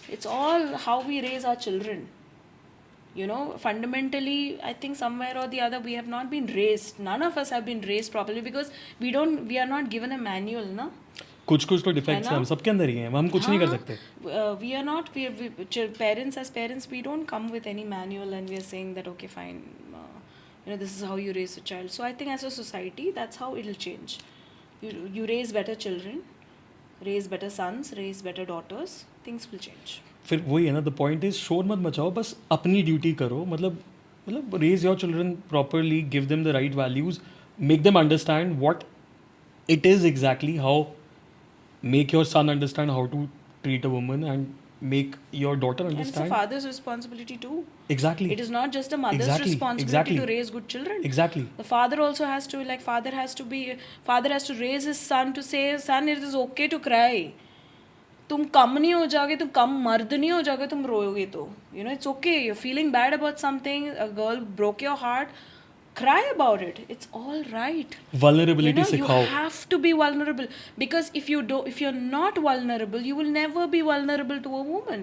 It's all how we raise our children. You know, fundamentally, I think somewhere or the other we have not been raised. None of us have been raised properly because we are not given a manual, na. कुछ कुछ तो defects हैं हम सबके अंदर ही हैं, हम कुछ नहीं कर सकते. We are not, parents, as parents, we don't come with any manual and we are saying that, okay, fine, you know, this is how you raise a child. So I think as a society, that's how it'll change. You raise better children, raise better sons, raise better daughters, things will change. फिर वही है ना, the point is शोर मत मचाओ, बस अपनी duty करो. मतलब raise your children properly, give them the right values, make them understand what it is exactly, how make your son understand how to treat a woman and make your daughter And it's a understand. father's responsibility too. Exactly. It is not just a mother's responsibility to raise good children. Exactly. The father also has to, like, father has to raise his son to say, son, it is okay to cry. तुम कम नहीं हो जाओगे, तुम कम मर्द नहीं हो जाओगे, तुम रोओगे तो. You know, it's okay. You're feeling bad about something. A girl broke your heart. Cry about it. It's all right. Vulnerability You know, सिखाओ. you have to be vulnerable, because if you're not vulnerable, you will never be vulnerable to a woman,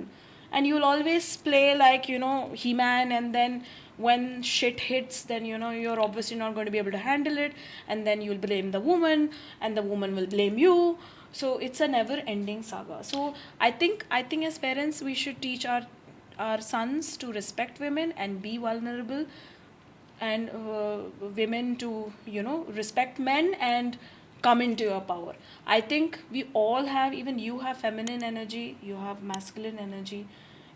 and you'll always play like, you know, He-Man, and then when shit hits, then, you know, you're obviously not going to be able to handle it, and then you'll blame the woman, and the woman will blame you. So it's a never ending saga. So I think as parents we should teach our sons to respect women and be vulnerable, and women to, you know, respect men and come into your power. I think we all have, even you have feminine energy, you have masculine energy.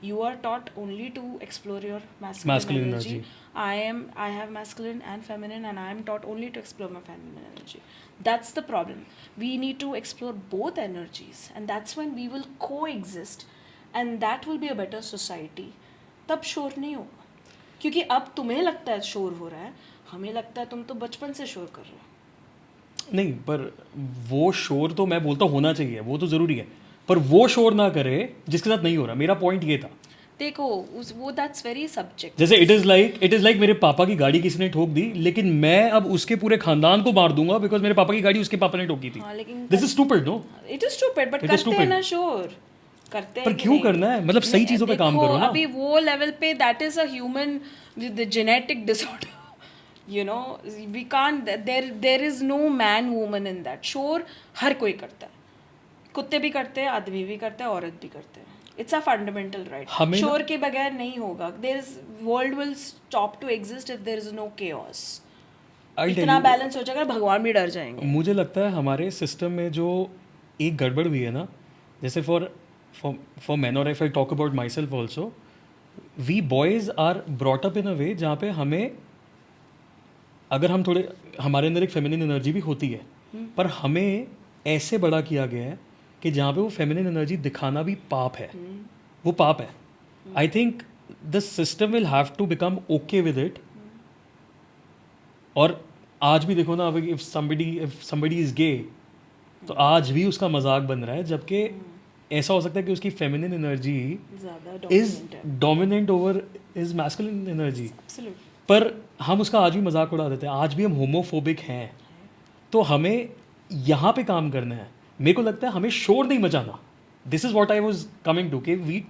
You are taught only to explore your masculine energy. I have masculine and feminine, and I am taught only to explore my feminine energy. That's the problem. We need to explore both energies, and that's when we will coexist, and that will be a better society. तब शोर नहीं होगा, क्योंकि अब तुम्हें लगता है शोर हो रहा है, हमें लगता है तुम तो बचपन से शोर कर रहे हो. नहीं, पर वो शोर तो मैं बोलता होना चाहिए, वो तो ज़रूरी है, पर वो शोर ना करे जिसके साथ नहीं हो रहा. मेरा पॉइंट ये था. देखो, वो दैट्स वेरी सब्जेक्ट. जैसे इट इज़ लाइक मेरे पापा की गाड़ी किसी ने ठोक दी, लेकिन मैं अब उसके पूरे खानदान को मार दूंगा बिकॉज मेरे पापा की गाड़ी उसके पापा ने ठोकी थी. This is stupid. No, it is stupid, but करते हैं ना शोर, करते हैं. पर क्यों करना है? मतलब सही चीज़ों पे काम करो ना. अभी वो लेवल पे, that is a human with genetic disorder. You know, we can't, there is no man woman in that. शोर हर कोई करता है, कुत्ते भी करते हैं, आदमी भी करता है, औरत भी करते हैं. It's a fundamental right. शोर के बगैर नहीं होगा. World will stop to exist if there is no chaos. इतना बैलेंस हो जाएगा, भगवान भी डर जाएंगे. मुझे लगता है हमारे सिस्टम में जो एक गड़बड़ हुई है ना, जैसे फॉर मैन, और if I talk about myself also, we boys are brought up in a way जहाँ पे हमें, अगर हम थोड़े, हमारे अंदर एक फेमिनिन एनर्जी भी होती है, पर हमें ऐसे बड़ा किया गया है कि जहाँ पे वो फेमिनिन एनर्जी दिखाना भी पाप है. वो पाप है. I think the system will have to become okay with it. और आज भी देखो ना, अब इफ समबडी इज गे, तो आज भी उसका मजाक बन रहा है, जबकि ऐसा हो सकता है कि उसकी feminine energy is dominant over is masculine energy. पर हम उसका आज भी मजाक उड़ा देते हैं. आज भी हम होमोफोबिक हैं. तो हमें यहाँ पे काम करना है. मेरे को लगता है हमें शोर नहीं मचाना. This is what I was coming to, कि वी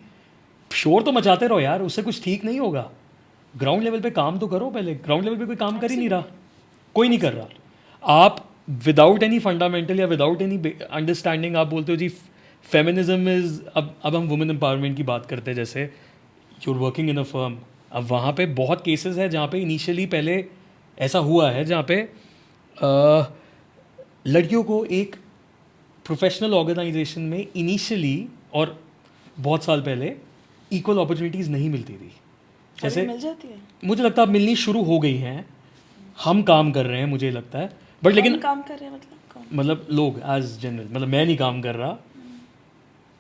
शोर तो मचाते रहो यार, उससे कुछ ठीक नहीं होगा. ग्राउंड लेवल पे काम तो करो पहले. ग्राउंड लेवल पे कोई काम कर ही नहीं रहा, कोई नहीं कर रहा. आप विदाउट एनी फंडामेंटल या विदाउट एनी अंडरस्टैंडिंग आप बोलते हो जी फेमिनिज्म इज, अब हम वुमेन एम्पावरमेंट की बात करते हैं. जैसे you are working in a firm, अब वहाँ पे बहुत केसेस है जहाँ पे इनिशियली पहले ऐसा हुआ है जहाँ पे लड़कियों को एक प्रोफेशनल ऑर्गेनाइजेशन में इनिशियली और बहुत साल पहले इक्वल अपॉर्चुनिटीज़ नहीं मिलती थी. जैसे मिल जाती है, मुझे लगता है अब मिलनी शुरू हो गई हैं. हम काम कर रहे हैं मुझे लगता है, बट लेकिन काम कर रहे हैं मतलब लोग एज जनरल, मतलब मैं नहीं काम कर रहा,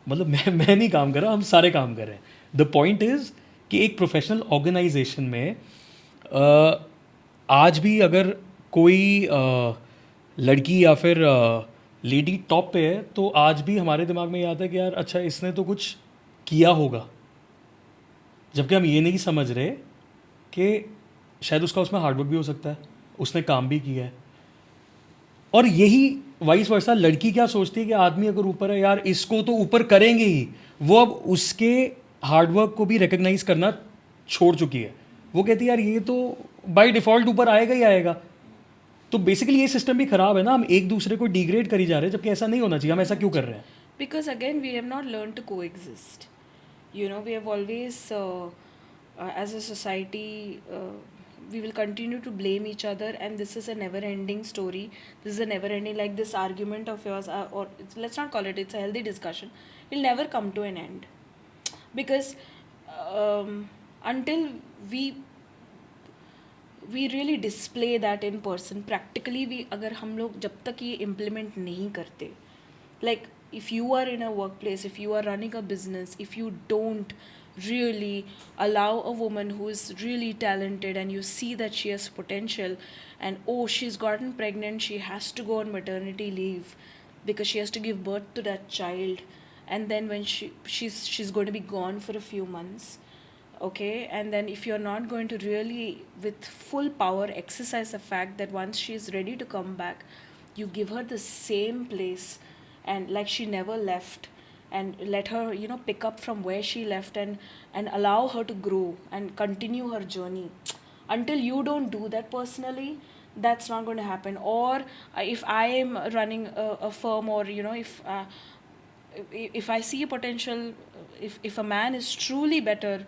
मतलब मैं नहीं काम कर रहा, हम सारे काम कर रहे हैं. द पॉइंट इज़ कि एक प्रोफेशनल ऑर्गेनाइजेशन में आज भी अगर कोई लड़की या फिर लेडी टॉप पे है, तो आज भी हमारे दिमाग में ये आता है कि यार अच्छा इसने तो कुछ किया होगा, जबकि हम ये नहीं समझ रहे कि शायद उसका उसमें हार्डवर्क भी हो सकता है, उसने काम भी किया है. और यही वाइस वर्सा, लड़की क्या सोचती है कि आदमी अगर ऊपर है, यार इसको तो ऊपर करेंगे ही, वो अब उसके हार्डवर्क को भी रिकग्नाइज करना छोड़ चुकी है. वो कहती है यार ये तो बाय डिफ़ॉल्ट ऊपर आएगा ही आएगा। तो बेसिकली ये सिस्टम भी ख़राब है ना, हम एक दूसरे को डिग्रेड करी जा रहे हैं, जबकि ऐसा नहीं होना चाहिए। हम ऐसा क्यों कर रहे हैं? Because again, we have not learned to coexist. You know, we have always, as a society, we will continue to blame each other, and this is a never ending story. This is a never ending, like this argument of yours, or let's not call it, it's a healthy discussion. Will never come to an end. Because until we really display that in person, practically we, अगर हम लोग जब तक ये implement नहीं करते, like if you are in a workplace, if you are running a business, if you don't really allow a woman who is really talented and you see that she has potential, and oh, she's gotten pregnant, she has to go on maternity leave because she has to give birth to that child, and then when she's going to be gone for a few months, okay, and then if you're not going to really with full power exercise the fact that once she is ready to come back, you give her the same place and like she never left, and let her, you know, pick up from where she left, and allow her to grow and continue her journey. Until you don't do that personally, that's not going to happen. Or if I am running a firm, or you know, if I see a potential, if a man is truly better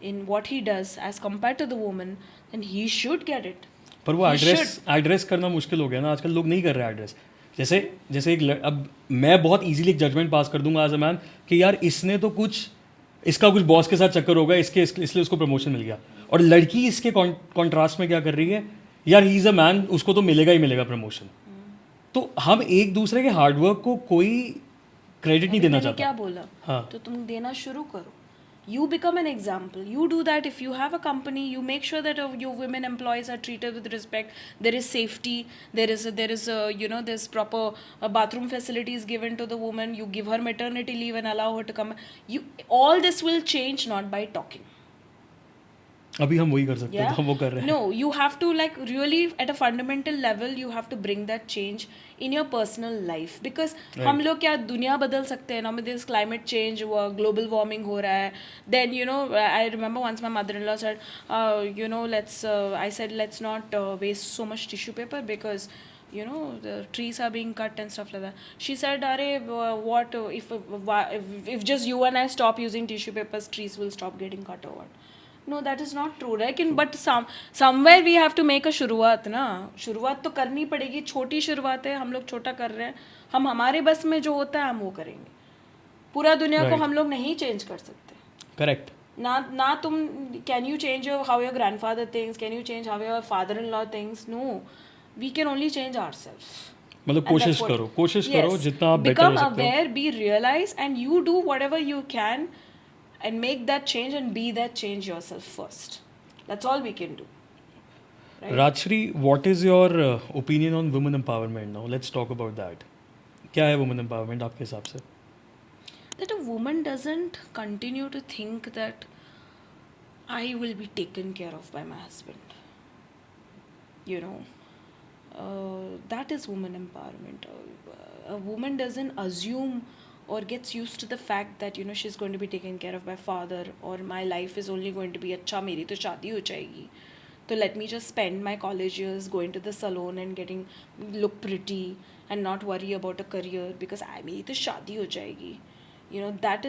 in what he does as compared to the woman, then he should get it. पर वो He address करना मुश्किल हो गया ना आजकल। लोग नहीं कर रहे एड्रेस। जैसे जैसे अब मैं बहुत इजीली एक जजमेंट पास कर दूंगा एज अ मैन कि यार इसने तो कुछ, इसका कुछ बॉस के साथ चक्कर होगा, इसलिए उसको प्रमोशन मिल गया। और लड़की इसके कॉन्ट्रास्ट में क्या कर रही है, यार ही इज़ अ मैन, उसको तो मिलेगा ही मिलेगा प्रमोशन। तो हम एक दूसरे के हार्डवर्क को कोई क्रेडिट नहीं देना मैंने चाहता। क्या बोला? हाँ। तो तुम देना शुरू करो. You become an example. You do that. If you have a company, you make sure that your women employees are treated with respect. There is safety. There is you know, there's proper bathroom facilities given to the woman. You give her maternity leave and allow her to come. You, all this will change not by talking. अभी हम वही कर सकते हैं, Yeah. तो हम वो कर रहे हैं। No, you have to, like, really at a fundamental level, you have to bring that change in your personal life. Because हम लोग क्या दुनिया बदल सकते हैं ना, में this climate change, global warming हो रहा है. Then, you know, I remember once my mother-in-law said, you know, I said let's not waste so much tissue paper because, you know, the trees are being cut and stuff like that. She said, what if just you and I stop using tissue papers, trees will stop getting cut or what? No, that is not true, right? But somewhere we have to make a शुरुआत ना. शुरुआत तो करनी पड़ेगी. छोटी शुरुआत है, हम लोग छोटा कर रहे हैं. हम हमारे बस में जो होता है हम वो करेंगे. पूरा दुनिया को हम लोग नहीं चेंज कर सकते. करेक्ट। ना तुम, can you change how your grandfather thinks? Can you change how your father-in-law thinks? No, we can only change ourselves. मतलब कोशिश करो जितना आप बेटर हो Become सकते हो। aware, be realized, and you do whatever you can and make that change and be that change yourself first. That's all we can do. Right? Rajshree, what is your opinion on women empowerment now? Let's talk about that. क्या है women empowerment आपके हिसाब से? That a woman doesn't continue to think that I will be taken care of by my husband. You know, that is woman empowerment. A woman doesn't assume or gets used to the fact that, you know, she's going to be taken care of by father, or my life is only going to be अच्छा, मेरी तो शादी हो जाएगी, तो let me just spend my college years going to the salon and getting look pretty and not worry about a career because मेरी तो शादी हो जाएगी. You know, that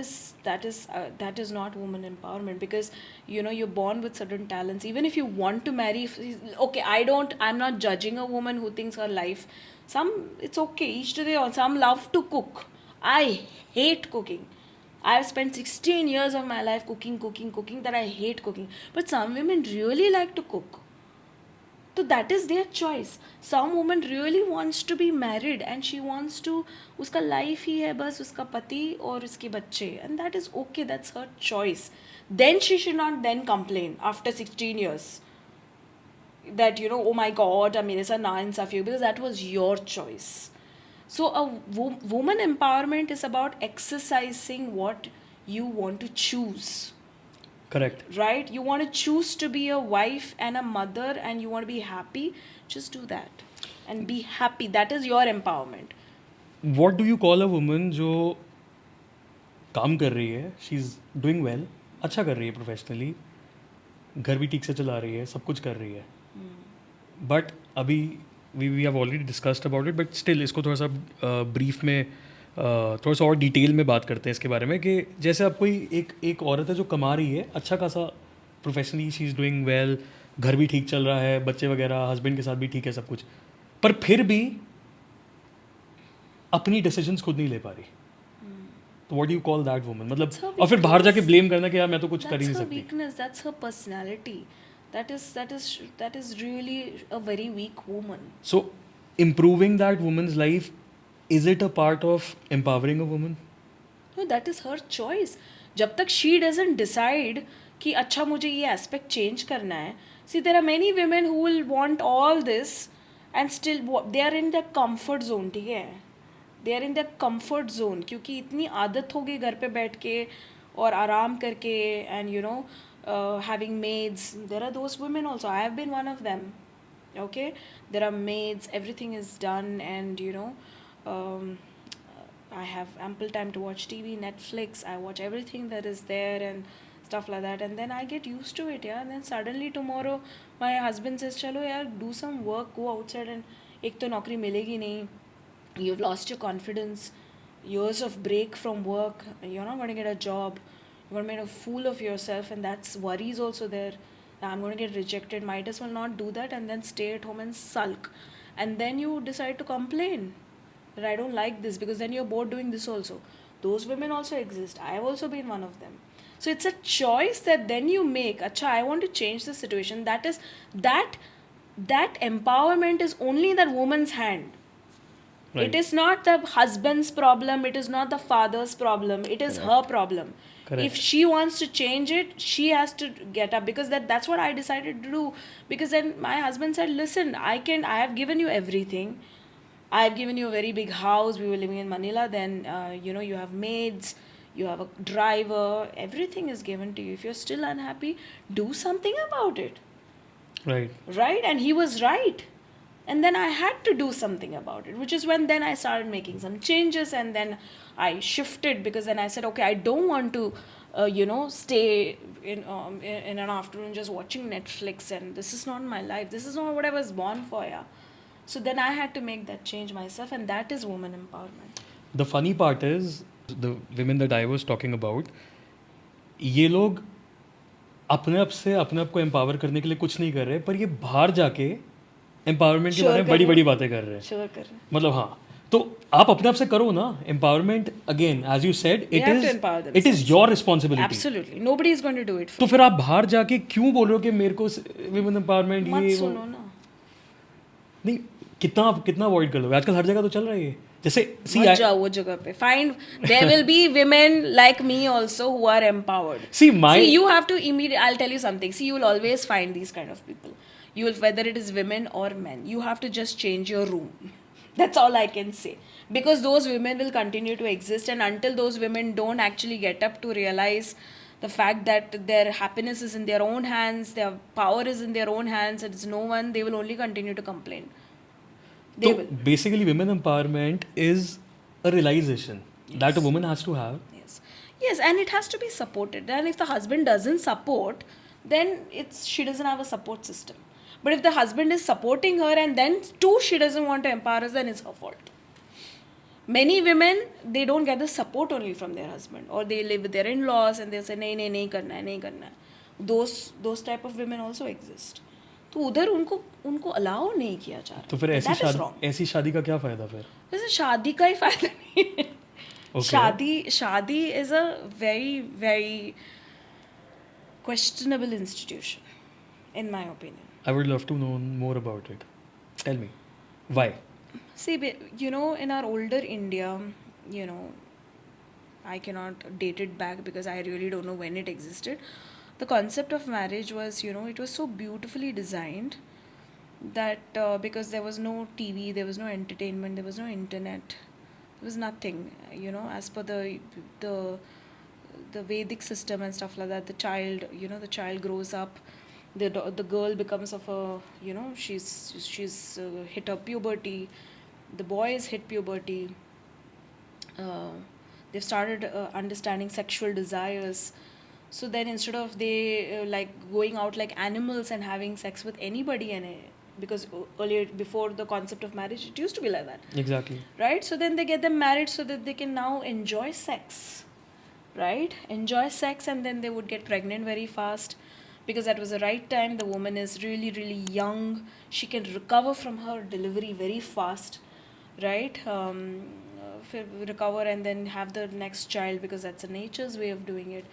is not woman empowerment. Because, you know, you're born with certain talents. Even if you want to marry, okay, I'm not judging a woman who thinks her life, it's okay, each to their own. Some love to cook. I hate cooking. I've spent 16 years of my life cooking, that I hate cooking. But some women really like to cook. So that is their choice. Some woman really wants to be married and she wants to, उसका life ही है बस उसका पति और उसके बच्चे, and that is okay, that's her choice. Then she should not then complain after 16 years that, you know, oh my God, मेरे साथ नाइंसाफी हो, because that was your choice. So a woman empowerment is about exercising what you want to choose. Correct. Right? You want to choose to be a wife and a mother and you want to be happy, just do that and be happy. That is your empowerment. What do you call a woman जो काम कर रही है, she's doing well, अच्छा कर रही है professionally, घर भी ठीक से चला रही है, सब कुछ कर रही है, बट अभी we have already discussed about it, but still इसको थोड़ा सा ब्रीफ में थोड़ा सा और डिटेल में बात करते हैं इसके बारे में कि जैसे अब कोई एक औरत है जो कमा रही है अच्छा खासा, professionally she is doing well, घर भी ठीक चल रहा है, बच्चे वगैरह हस्बैंड के साथ भी ठीक है सब कुछ, पर फिर भी अपनी डिसीजंस खुद नहीं ले पा रही, तो what do you call that woman? मतलब It's her और फिर बाहर जाके weakness. ब्लेम करना कि यार मैं तो कुछ कर ही That's नहीं her सकती. weakness. That's her personality. That is really a very weak woman. So improving that woman's life, is it a part of empowering a woman? No, that is her choice. जब तक she doesn't decide कि अच्छा मुझे ये aspect change करना है. See, there are many women who will want all this and still they are in their comfort zone, ठीक है? They are in their comfort zone क्योंकि इतनी आदत हो गई घर पे बैठ के और आराम करके and you know having maids. There are those women also. I have been one of them. Okay, there are maids. Everything is done and you know. Um, I have ample time to watch TV, Netflix. I watch everything that is there and stuff like that. And then I get used to it, yeah. And then suddenly tomorrow, my husband says, "Chalo, yaar, do some work. Go outside." And एक तो नौकरी मिलेगी नहीं. You've lost your confidence. Years of break from work. You're not going to get a job. You're going to make a fool of yourself, and that's worries also there. Now I'm going to get rejected. Might as well not do that and then stay at home and sulk. And then you decide to complain that I don't like this because then you're bored doing this also. Those women also exist. I have also been one of them. So it's a choice that then you make. Acha, I want to change the situation. That empowerment is only in that woman's hand. Right. It is not the husband's problem. It is not the father's problem. It is her problem. Correct. If she wants to change it, she has to get up because that's what I decided to do. Because then my husband said, "Listen, I have given you everything. I have given you a very big house. We were living in Manila. Then you have maids, you have a driver. Everything is given to you. If you're still unhappy, do something about it." Right. Right? And he was right. And then I had to do something about it, which is when then I started making some changes, and then I shifted because then I said, okay, I don't want to, stay in an afternoon just watching Netflix, and this is not my life. This is not what I was born for, yeah. So then I had to make that change myself, and that is woman empowerment. The funny part is the women that I was talking about, ये लोग अपने आप को empower करने के लिए कुछ नहीं कर रहे, पर ये बाहर जाके एम्पावरमेंट के बारे में बड़ी बड़ी बातें कर रहे हैं. Sure कर रहे हैं. मतलब हाँ, तो आप अपने आप से करो ना empowerment. Again as you said, it is your responsibility. Absolutely. Nobody is going to do it for तो फिर आप बाहर जाके क्यों बोल रहे हो कि मेरे को विमेन एम्पावरमेंट मत ये सुनो ना. नहीं, कितना अवॉइड कर लोगे? आजकल हर जगह तो चल रहा है ये. जैसे मत जाओ वो जगह पे. Find there will be women like me also who are empowered. See, you have to immediately. I'll tell you something. See, you will always find these kind of people. You will, whether it is women or men, you have to just change your room. That's all I can say. Because those women will continue to exist, and until those women don't actually get up to realize the fact that their happiness is in their own hands, their power is in their own hands, and it's no one, they will only continue to complain. They will. Basically women empowerment is a realization that a woman has to have. Yes, and it has to be supported. And if the husband doesn't support, then she doesn't have a support system. But if the husband is supporting her and then too she doesn't want to empower us, then it's her fault. Many women, they don't get the support only from their husband, or they live with their in-laws and they say nahi karna hai. Those type of women also exist. तो उधर उनको allow नहीं किया जा रहा. तो फिर ऐसी शादी का क्या फायदा फिर? वैसे शादी का ही फायदा नहीं है. शादी is a very very questionable institution, in my opinion. I would love to know more about it. Tell me, why? See, in our older India, I cannot date it back because I really don't know when it existed. The concept of marriage was, it was so beautifully designed that because there was no TV, there was no entertainment, there was no internet, there was nothing, as per the Vedic system and stuff like that. The child grows up. The girl becomes of a, she's hit her puberty. The boys hit puberty. They've started understanding sexual desires. So then instead of they like going out like animals and having sex with anybody, and because earlier, before the concept of marriage, it used to be like that, Exactly. right? So then they get them married so that they can now enjoy sex, right? Enjoy sex, and then they would get pregnant very fast because that was the right time. The woman is really, really young. She can recover from her delivery very fast, right? Recover and then have the next child because that's the nature's way of doing it.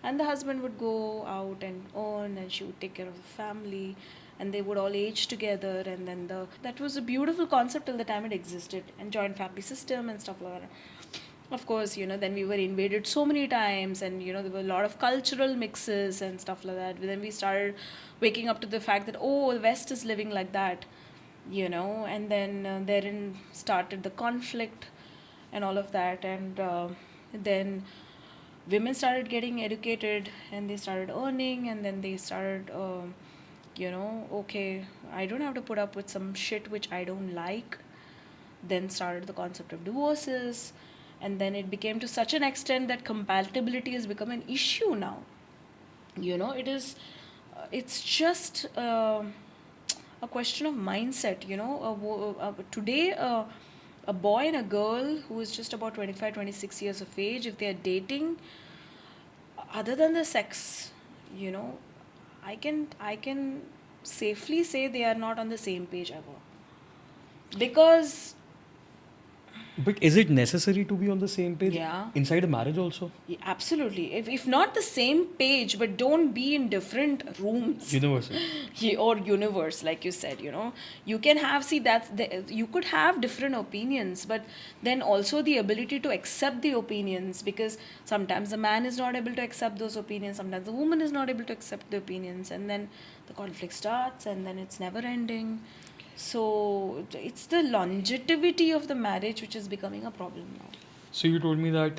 And the husband would go out and earn, and she would take care of the family, and they would all age together. And then that was a beautiful concept till the time it existed, and joint family system and stuff like that. Of course, then we were invaded so many times, and there were a lot of cultural mixes and stuff like that. Then we started waking up to the fact that, oh, the West is living like that, and then therein started the conflict and all of that. And then women started getting educated, and they started earning, and then they started okay, I don't have to put up with some shit which I don't like. Then started the concept of divorces, and then it became to such an extent that compatibility has become an issue now. It is it's just a question of mindset. Today, a boy and a girl who is just about 25, 26 years of age, if they are dating, other than the sex, you know I can safely say they are not on the same page ever, because But is it necessary to be on the same page Yeah. inside a marriage also? yeah, absolutely, if not the same page, but don't be in different rooms. Universal. Or universe, like you said. You can have, see, you could have different opinions, but then also the ability to accept the opinions, because sometimes the man is not able to accept those opinions, sometimes the woman is not able to accept the opinions, and then the conflict starts, and then it's never ending. So it's the longevity of the marriage which is becoming a problem now. So you told me that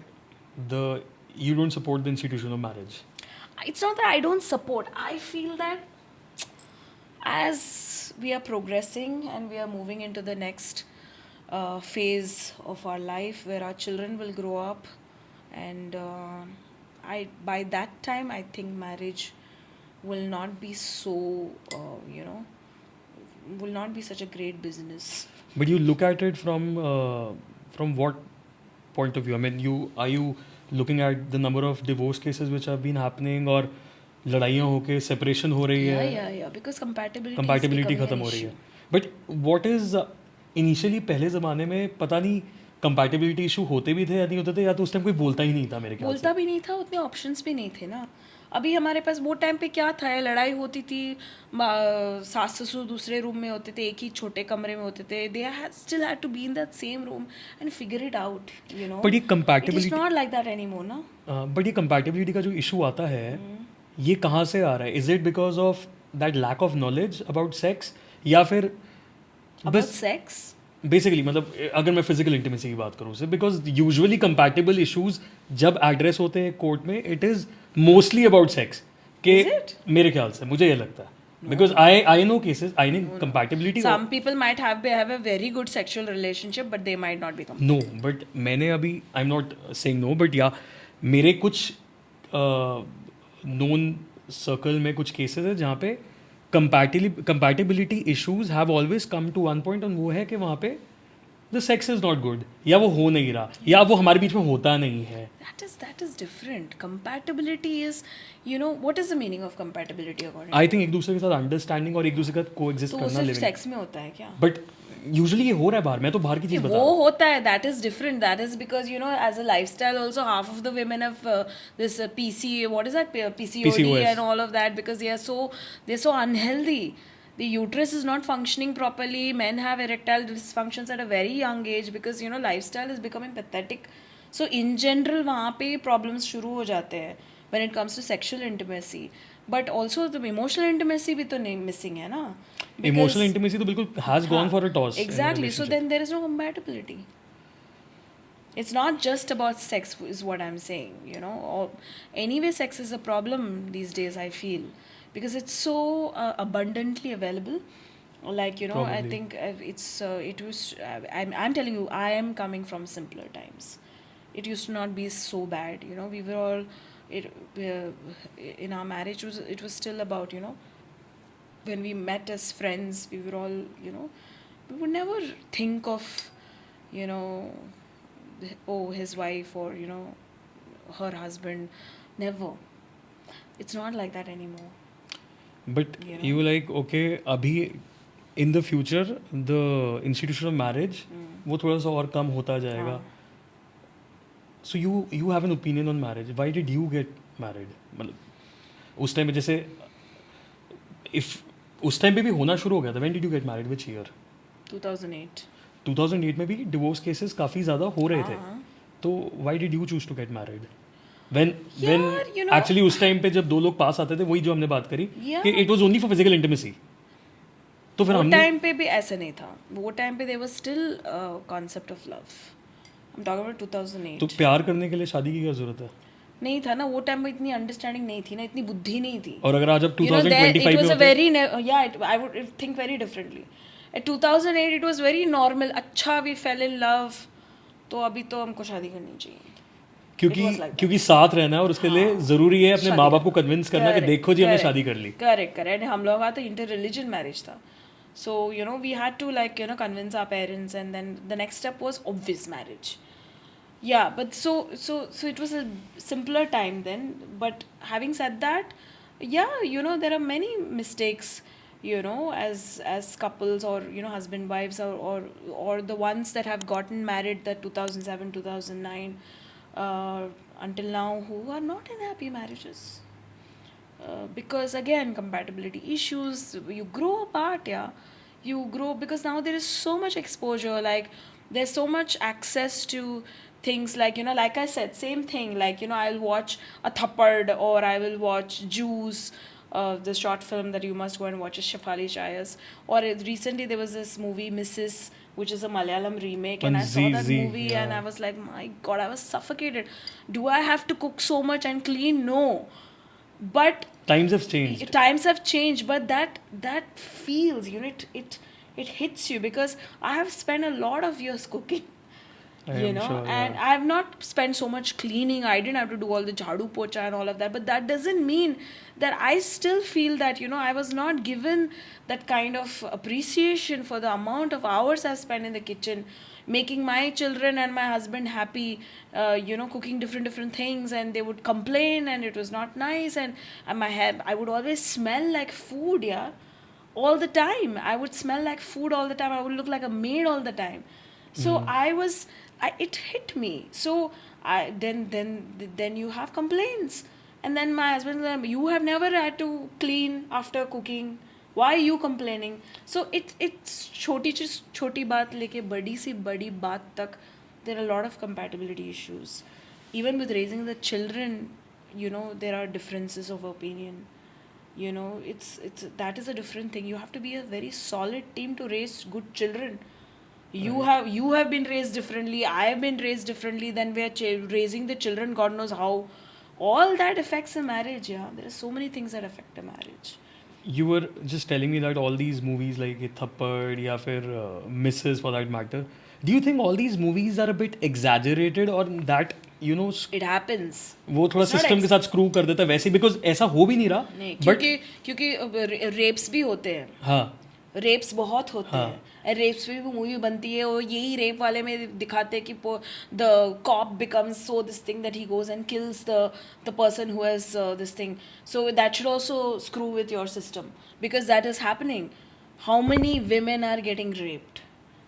you don't support the institution of marriage. It's not that I don't support. I feel that as we are progressing and we are moving into the next phase of our life, where our children will grow up, and by that time, I think marriage will not be so will not be such a great business. But you look at it from what point of view? I mean, are you looking at the number of divorce cases which have been happening, or लड़ाइयाँ होके separation हो रही Yeah, है, yeah, yeah. Because compatibility compatibility is becoming खत्म an हो रही issue. है. But what is initially पहले ज़माने में पता नहीं compatibility issue होते भी थे या नहीं होते थे, या तो उस टाइम कोई बोलता ही नहीं था मेरे ख्याल बोलता से. भी नहीं था, उतने ऑप्शंस भी नहीं थे ना. अभी हमारे पास वो टाइम पे क्या था, लड़ाई होती थी, सास ससुर दूसरे रूम में होते थे, एक ही छोटे कमरे में होते थे. They still had to be in that same room and figure it out. But ये it is compatibility not like that anymore ना. बट ये कंपैटिबिलिटी का जो इशू आता है, ये कहाँ से आ रहा है? Is it because of that lack of knowledge about sex, या फिर अबाउट बस सेक्स. बेसिकली, मतलब अगर मैं फिजिकल इंटीमेसी की बात करूँ से, बिकॉज यूजुअली कंपैटिबल इश्यूज जब एड्रेस होते हैं कोर्ट में, it is mostly about sex के. Is it? मेरे ख्याल से मुझे ये लगता है, because I know cases, I know compatibility. Some people might have a very good sexual relationship, but they might not be compatible. No, but मैंने अभी, I am not saying no, but या मेरे कुछ नोन सर्कल में कुछ cases है जहाँ पे compatibility issues have always come to one point, और वो है कि वहाँ पे the sex is not good, या वो हो नहीं रहा, या वो हमारे बीच में होता नहीं है. That is different. Compatibility is, what is the meaning of compatibility according I to think you? एक दूसरे के साथ अंडरस्टैंडिंग और एक दूसरे के साथ को एग्जिस्ट तो वो करना सिर्फ लिविंग. सेक्स में होता है क्या? बट यूजुअली ये हो रहा है बाहर. मैं तो बाहर की चीज़ बता रहा वो हूँ. होता है, that is different. That is because, as a lifestyle also, half of the women have this PC, what is that, PCOD PCOS. and all of that, because they're so unhealthy. The uterus is not functioning properly. Men have erectile dysfunctions at a very young age because, lifestyle is becoming pathetic. So in general, वहाँ पे problems शुरू हो जाते हैं when it comes to sexual intimacy. But also the emotional intimacy भी तो नहीं missing है ना. इमोशनल इंटीमेसी तो बिल्कुल has gone for a toss. Exactly. So then there is no compatibility. It's not just about sex, is what I'm saying. Anyway, sex is a problem these days, I feel, because it's so abundantly available. Like, I Probably. think it was. I'm telling you, I am coming from simpler times. It used to not be so bad. We were all it in our marriage it was still about, you know, when we met as friends, we were all, you know, we would never think of, you know, oh, his wife or, you know, her husband. Never. It's not like that anymore. But You know? you like, okay, अभी in the future the institution of marriage वो थोड़ा सा और कम होता जाएगा. हाँ. So you have an opinion on marriage. Why did you get married? मतलब उस टाइम पे जैसे if उस टाइम पे भी होना शुरू हो गया था. When did you get married? Which year? 2008. 2008 में भी divorce cases काफ़ी ज़्यादा हो रहे थे. हाँ. तो why did you choose to get married? When यार, you know, actually उस टाइम पे जब दो लोग पास आते थे वही जो हमने बात करी Yeah. कि it was only for physical intimacy. तो फिर वो हमने टाइम पे भी ऐसा नहीं था. वो टाइम पे there was still a concept of love. I'm talking about 2008. तो प्यार करने के लिए शादी की क्या जरूरत है? नहीं था ना वो टाइम में, इतनी अंडरस्टैंडिंग नहीं थी ना, इतनी बुद्धि नहीं थी. और अगर आज अब You know, there 2025 it में was a होते very I would think very differently. At 2008 it was very normal. अच्छा, we fell in love. तो अभी तो हमको शादी करनी चाहिए. क्योंकि It was like that. क्योंकि साथ रहना है और उसके लिए जरूरी है अपने शादी माँ बाप को करना. कन्विंस करना कि Correct, देखो जी हमने correct, शादी कर ली. करेक्ट. हम लोग का तो इंटर रिलीजन मैरिज था. So, you know, we had to, like, you know, convince our parents, and then the next step was obvious marriage. Yeah, but so it was a simpler time then. But having said that, yeah, you know, there are many mistakes, you know, as couples, or, you know, husband wives, or the ones that have gotten married, that 2007 2009 until now, who are not in happy marriages. Because again, compatibility issues, you grow apart. Yeah, you grow because now there is so much exposure, like there's so much access to things, like, you know, like I said, same thing, like, you know, I'll watch a Thappad, or I will watch Juice, the short film that you must go and watch is Shafali Shayas. Or recently there was this movie Mrs., which is a Malayalam remake, and I saw that Zizi, movie, and yeah. I was like, my god, I was suffocated. Do I have to cook so much and clean? No. But Times have changed. times have changed, but that feels, you know, it hits you, because I have spent a lot of years cooking, I you am know, sure, and yeah. I have not spent so much cleaning. I didn't have to do all the jhadu pocha and all of that, but that doesn't mean that I still feel that, you know, I was not given that kind of appreciation for the amount of hours I spent in the kitchen, making my children and my husband happy, you know, cooking different things, and they would complain and it was not nice, and my hair, I would always smell like food. Yeah, all the time I would smell like food all the time. I would look like a maid all the time. So it hit me. So I then you have complaints, and then my husband said, you have never had to clean after cooking, why are you complaining? So it's छोटी बात लेके बड़ी सी बड़ी बात तक, there are a lot of compatibility issues. Even with raising the children, you know, there are differences of opinion. You know, it's that is a different thing. You have to be a very solid team to raise good children. You have been raised differently. I have been raised differently. Then we are raising the children. God knows how. All that affects a marriage. Yeah, there are so many things that affect a marriage. You were just telling me that all these movies like ये थप्पड़ या फिर Mrs. for that matter, do you think all these movies are a bit exaggerated, or that, you know, It happens. वो थोड़ा It's not system के साथ screw कर देता है वैसे, बिकॉज ऐसा हो भी नहीं रहा. नहीं, बट क्योंकि रेप्स भी होते हैं. हाँ, रेप्स बहुत होते हाँ. हैं. रेप्स पे भी मूवी बनती है, और यही रेप वाले में दिखाते हैं कि the cop becomes so this thing that he goes and kills the person who has this thing. So that should also screw with your system, because that is happening. How many women are getting raped,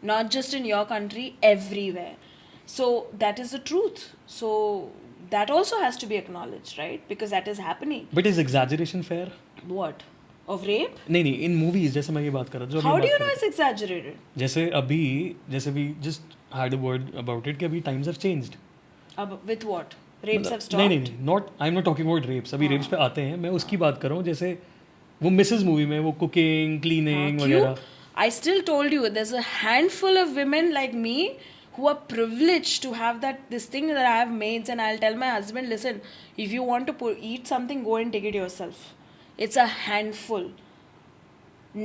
not just in your country, everywhere. So that is the truth. So that also has to be acknowledged, right? Because that is happening. But is exaggeration fair? What? Of rape? नहीं, इन movies जैसे मैं ये बात कर रहा था, जो अभी How हम do you बात know कर it's exaggerated? रहे थे. जैसे we just had a word about it कि अभी times have changed. With what? Rapes have stopped? नहीं, not, I am not talking about rapes. अभी रेप्स पे आते हैं, मैं उसकी बात कर रहा हूँ. जैसे वो मिसेस मूवी में वो कुकिंग, क्लीनिंग वगैरह. I still told you there's a handful of women like me who are privileged to have this thing that I have maids, and I'll tell my husband, listen, if you want to eat something, go and take it yourself. It's a handful.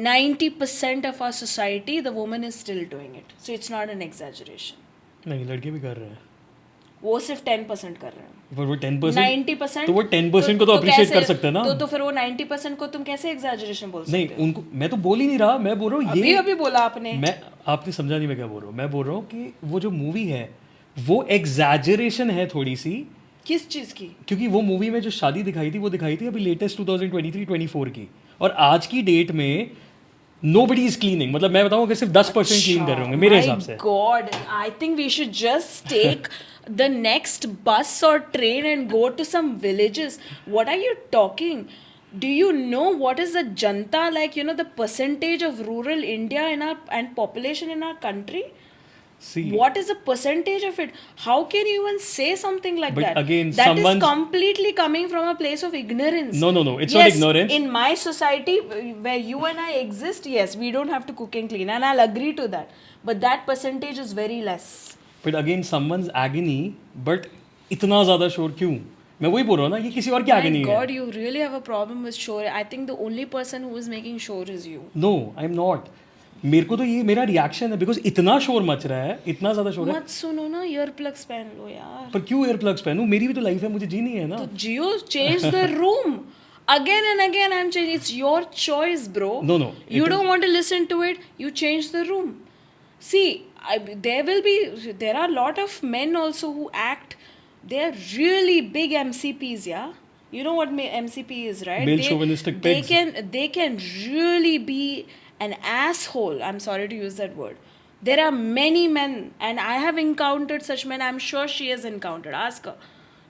90% of our society, the woman is still doing it. So it's not an exaggeration. नहीं, लड़के भी कर रहे हैं. वो सिर्फ 10% कर रहे हैं। पर वो 10% 90% तो वो 10% को तो appreciate कैसे- कर सकते हैं ना। तो फिर वो 90% को तुम कैसे एग्जैजरेशन बोल सकते नहीं हो? उनको मैं तो बोल ही नहीं रहा, मैं बोल रहा हूँ अभी ये अभी बोला आपने। मैं आपने समझा नहीं मैं क्या बोल रहा हूँ। मैं बोल रहा हूँ कि वो जो मूवी है वो एग्जैजरेशन है थोड़ी सी, किस चीज की? क्योंकि वो मूवी में जो शादी दिखाई थी वो दिखाई थी अभी लेटेस्ट 2023-24 की, और आज की डेट में नोबडी इज क्लीनिंग। मतलब मैं बताऊँ अगर सिर्फ 10% क्लीन कर रहे होंगे मेरे हिसाब से। God, I think we should just take the next bus or train and go to some villages. What are you talking? Do you know what is the janta like? You know the percentage of rural India in our and population in our country. See, What is the percentage of it? How can you even say something like But that? again, That is someone's- completely coming from a place of ignorance. No, it's not Yes, ignorance. in my society where you and I exist, yes, we don't have to cook and clean, and I'll agree to that. But that percentage is very less. but again someone's agony, but इतना ज़्यादा शोर क्यों? मैं वही बोल रहा हूँ ना, ये किसी और की My agony है। God, you really have a problem with shore. I think the only person who is making shore is you. No, I'm not. मेरे को तो ये मेरा रिएक्शन है, बिकॉज इतना शोर मच रहा है, इतना ज़्यादा शोर है। मत सुनो ना, ईयर प्लग्स पहन लो यार। पर क्यों एयर प्लग्स पहनूं? मेरी भी तो लाइफ है, मुझे जीनी है ना। तो जियो, change the room. Again and again I'm changing. It's your choice, bro. No, You don't want to listen to it, you change the room. See, there are a lot of men also who act, they're really big MCPs, yeah? You know what MCP is, right? Male chauvinistic pigs. They can really be an asshole. I'm sorry to use that word. There are many men, and I have encountered such men. I'm sure she has encountered. Ask her.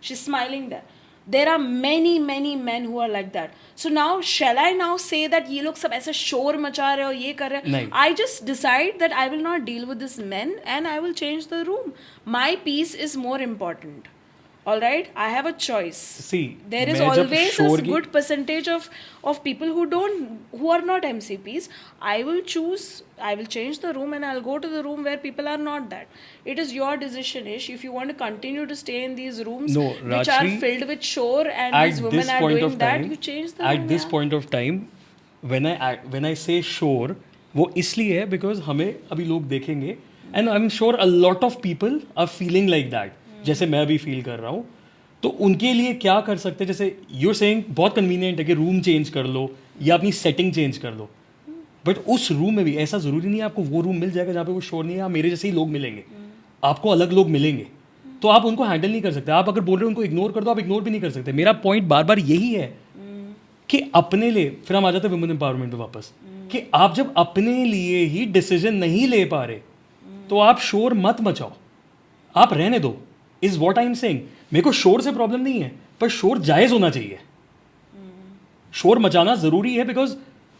She's smiling there. There are many men who are like that. So now, shall I now say that ये लोग सब ऐसे शोर मचा रहे हो, ये कर रहे हैं? नहीं. I just decide that I will not deal with this men and I will change the room. My peace is more important. All right, I have a choice. See, There is मैं जब always शोर a की- good percentage of people who are not MCPs. I will change the room and I'll go to the room where people are not that. It is your decision, Ish. If you want to continue to stay in these rooms No, which are Rajshri, filled with shore and at these this women are point doing of that, time, you change the at room. this point of time, when I say shore, वो इसलिए है because हमें अभी लोग देखेंगे, and I'm sure a lot of people are feeling like that, जैसे मैं अभी फील कर रहा हूँ। तो उनके लिए क्या कर सकते हैं? जैसे you're saying बहुत कन्वीनियंट है कि रूम चेंज कर लो या अपनी सेटिंग चेंज कर लो, बट उस रूम में भी ऐसा ज़रूरी नहीं है आपको वो रूम मिल जाएगा जहाँ पे वो शोर नहीं है। आप मेरे जैसे ही लोग मिलेंगे, आपको अलग लोग मिलेंगे, तो आप उनको हैंडल नहीं कर सकते। आप अगर बोल रहे हो उनको इग्नोर कर दो, आप इग्नोर भी नहीं कर सकते। मेरा पॉइंट बार बार यही है कि अपने लिए, फिर हम आ जाते हैं वुमेन एम्पावरमेंट पे वापस, कि आप जब अपने लिए ही डिसीजन नहीं ले पा रहे तो आप शोर मत मचाओ, आप रहने दो, is what I am saying. मेरे को शोर से प्रॉब्लम नहीं है, पर शोर जायज़ होना चाहिए। शोर मचाना ज़रूरी है, बिकॉज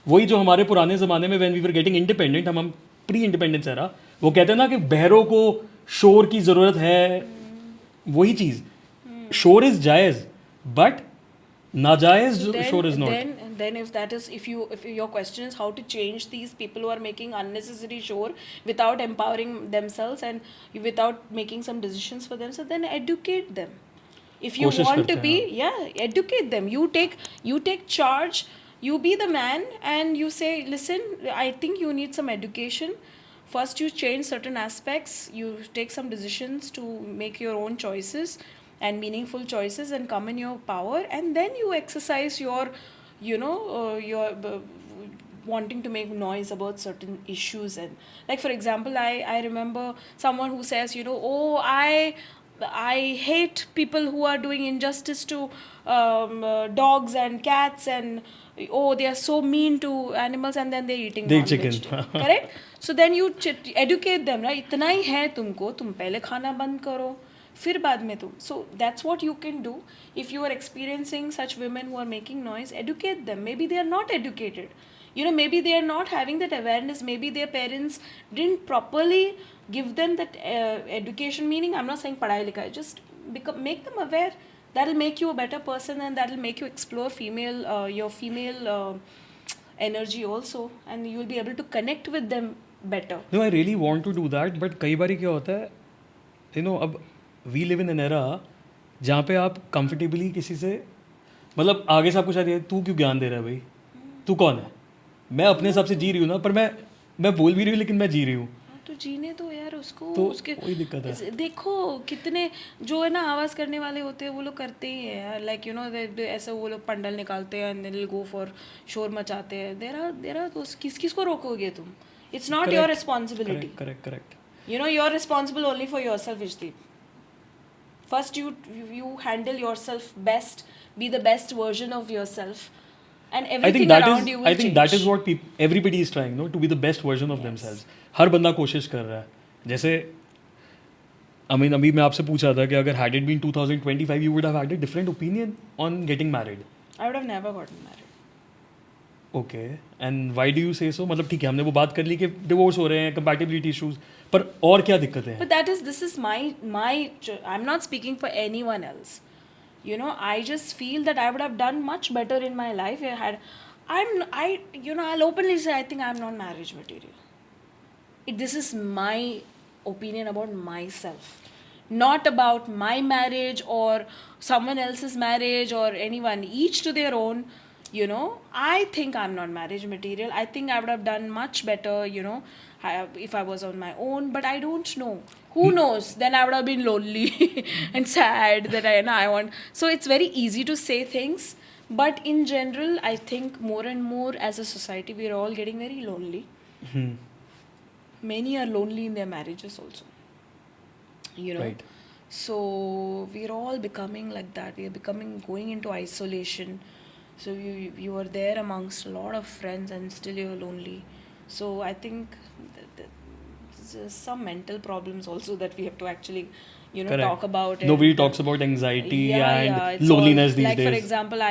वही जो हमारे पुराने ज़माने में when we were getting independent, हम प्री इंडिपेंडेंस era, वो कहते हैं ना कि बहरों को शोर की ज़रूरत है, वही चीज़। शोर इज़ जायज़, बट नाजायज़ शोर is not. Then if your question is how to change these people who are making unnecessary shore without empowering themselves and without making some decisions for themselves, then educate them. If you कोशिश want to करते be, yeah, educate them. You take charge. You be the man and you say, listen, I think you need some education. First, you change certain aspects. You take some decisions to make your own choices and meaningful choices and come in your power, and then you exercise your wanting to make noise about certain issues. And like for example, I remember someone who says, oh, I hate people who are doing injustice to dogs and cats, and oh, they are so mean to animals, and then they're eating They eat non-veg. chicken. Correct? So then you educate them, right? इतना ही है तुमको, तुम पहले खाना बंद करो, फिर बाद में तुम. So that's what you can do. If you are experiencing such women who are making noise, educate them. Maybe they are not educated. Maybe they are not having that awareness. Maybe their parents didn't properly give them that education. Meaning, I'm not saying padhai likhai. Just make them aware. That'll make you a better person, and that'll make you explore your female energy also, and you'll be able to connect with them better. No, I really want to do that, but कई बारी क्या होता है, अब we live in an era जहाँ पे आप comfortably किसी से, मतलब आगे से आपको शायद ये, तू क्यों ज्ञान दे रहा है भाई, तू कौन है? मैं अपने हिसाब से जी रही हूँ ना, पर मैं बोल भी रही हूँ लेकिन मैं जी रही हूँ। तो जीने दो यार उसको, तो उसके वही दिक्कत है। देखो कितने जो है ना आवाज़ करने वाले होते हैं वो लोग करते ही है यार, लाइक यू नो ऐसे वो लोग पंडल निकालते हैं एंड दे गो फॉर शोर मचाते हैं। देर आर तो किस किस को रोकोगे तुम? It's not your correct responsibility, correct correct correct. you know you're responsible only for yourself, Ishdeep. First you handle yourself best, be the best version of yourself, and I think everything that around is you will I think change. that is what everybody is trying, no, to be the best version of Yes. themselves. हर बंदा कोशिश कर रहा है। जैसे I mean अभी मैं आपसे पूछ रहा था कि अगर had it been 2025 you would have had a different opinion on getting married. I would have never gotten married. Okay, and why do you say so? मतलब ठीक है हमने वो बात कर ली कि डिवोर्स हो रहे हैं, compatibility issues, पर और क्या दिक्कतें हैं? But this is my I'm not speaking for anyone else. You know, I just feel that I would have done much better in my life if I'll openly say I think I'm not marriage material. This is my opinion about myself, not about my marriage or someone else's marriage or anyone, each to their own. You know, I think I'm not marriage material. I think I would have done much better, you know, if I was on my own, but I don't know. Who knows? Then I would have been lonely and sad that I want. So it's very easy to say things, but in general I think more and more as a society we are all getting very lonely. Many are lonely in their marriages also, you know. Right. So we're all becoming like that. We are becoming going into isolation. So you are there amongst a lot of friends and still you're lonely. So I think there's some mental problems also that we have to actually, you know, Correct. talk about. Nobody and, talks about anxiety and it's loneliness all, these like days. for example,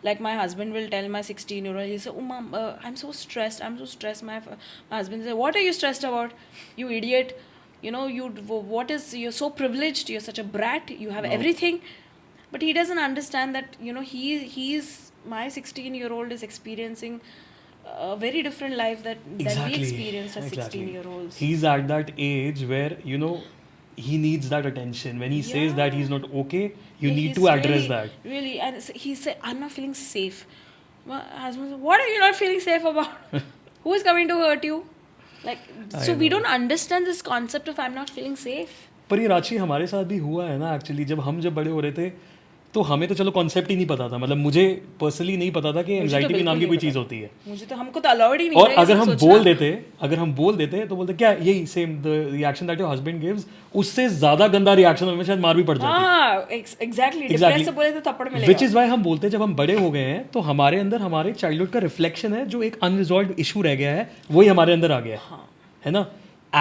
like my husband will tell my 16-year-old, he say, "Oh mom, I'm so stressed. My husband say, "What are you stressed about? You idiot. You know, you're so privileged. You're such a brat. You have everything." But he doesn't understand that, you know, he's my 16-year-old is experiencing a very different life than we experienced as 16-year-olds. He's at that age where, you know, he needs that attention. When he says that he's not okay, you Yeah, need he's to address really, that. Really, and he said, "I'm not feeling safe." My husband said, "What are you not feeling safe about? Who is coming to hurt you?" Like, so we don't understand this concept of I'm not feeling safe. पर ये राशि हमारे साथ भी हुआ है ना actually. जब बड़े हो रहे थे तो हमें तो चलो कॉन्सेप्ट ही नहीं पता था, मतलब मुझे पर्सनली नहीं पता था कि एंजाइटी भी नाम की कोई चीज़ होती है। मुझे तो हमको तो अलाउड ही नहीं और था अगर हम बोल देते तो बोलते क्या यही same the reaction that your husband gives, उससे ज्यादा गंदा रिएक्शन हमें शायद मार भी पड़ जाती है। हाँ एग्जैक्टली, डिप्रेस से बोले तो थप्पड़ मिलेगा। विच इज वाई हम बोलते हैं जब हम बड़े हो गए हैं तो हमारे अंदर हमारे चाइल्डहुड का रिफ्लेक्शन है, जो एक अनरिजॉल्व इशू रह गया है वही हमारे अंदर आ गया है ना।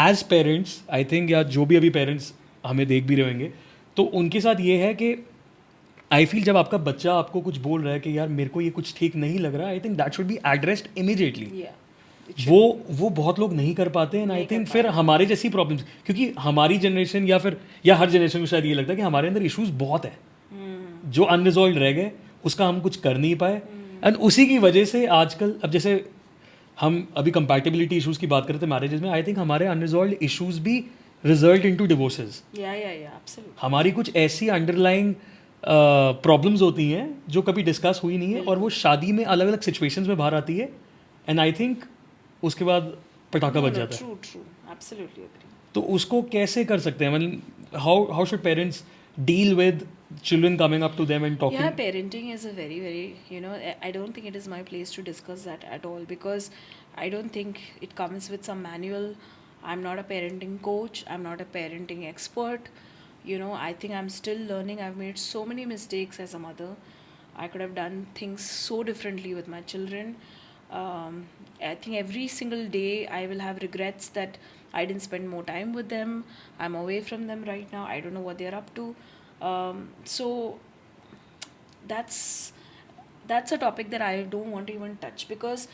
एज पेरेंट्स आई थिंक, या जो भी अभी पेरेंट्स हमें देख भी रहे होंगे, तो उनके साथ ये है कि आई फील जब आपका बच्चा आपको कुछ बोल रहा है कि यार मेरे को ये कुछ ठीक नहीं लग रहा, I think that should be addressed immediately. वो बहुत लोग नहीं कर पाते हैं। आई थिंक फिर हमारे जैसी प्रॉब्लम्स, क्योंकि हमारी जनरेशन या हर जनरेशन को शायद ये लगता है कि हमारे अंदर इश्यूज बहुत है जो अनरिजॉल्व रह गए, उसका हम कुछ कर नहीं पाए। एंड उसी की वजह से आजकल, अब जैसे हम अभी कंपैटिबिलिटी इश्यूज की बात करते हैं मैरिजेस में, आई थिंक हमारे अनरिजॉल्व इश्यूज भी रिजल्ट इनटू डिवोर्सेस। हमारी कुछ ऐसी अंडरलाइंग प्रॉब्लम्स होती हैं जो कभी डिस्कस हुई नहीं है और वो शादी में अलग अलग सिचुएशंस में बाहर आती है, एंड आई थिंक उसके बाद पटाखा बज जाता है। तो उसको कैसे कर सकते हैं, मतलब how should parents deal with children coming up to them and talking? Yeah, parenting is a very, very, you know, I don't think it is my place to discuss that at all, because I don't think it comes with some manual. I'm not a parenting coach. I'm not a parenting expert. You know, I think I'm still learning. I've made so many mistakes as a mother. I could have done things so differently with my children. I think every single day I will have regrets that I didn't spend more time with them. I'm away from them right now. I don't know what they're up to. So that's a topic that I don't want to even touch, because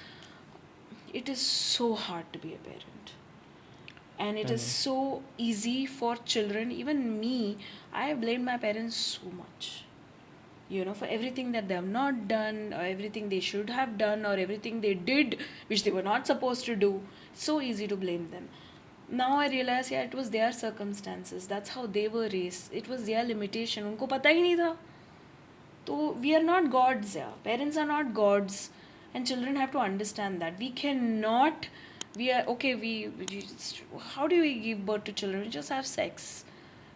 it is so hard to be a parent, and it is so easy for children. Even me, I have blamed my parents so much, you know, for everything that they have not done, or everything they should have done, or everything they did which they were not supposed to do. It's so easy to blame them. Now I realize, yeah, it was their circumstances. That's how they were raised. It was their limitation. उनको पता ही नहीं था. तो we are not gods, yeah. Parents are not gods, and children have to understand that we cannot we are okay. We just, how do we give birth to children? We just have sex,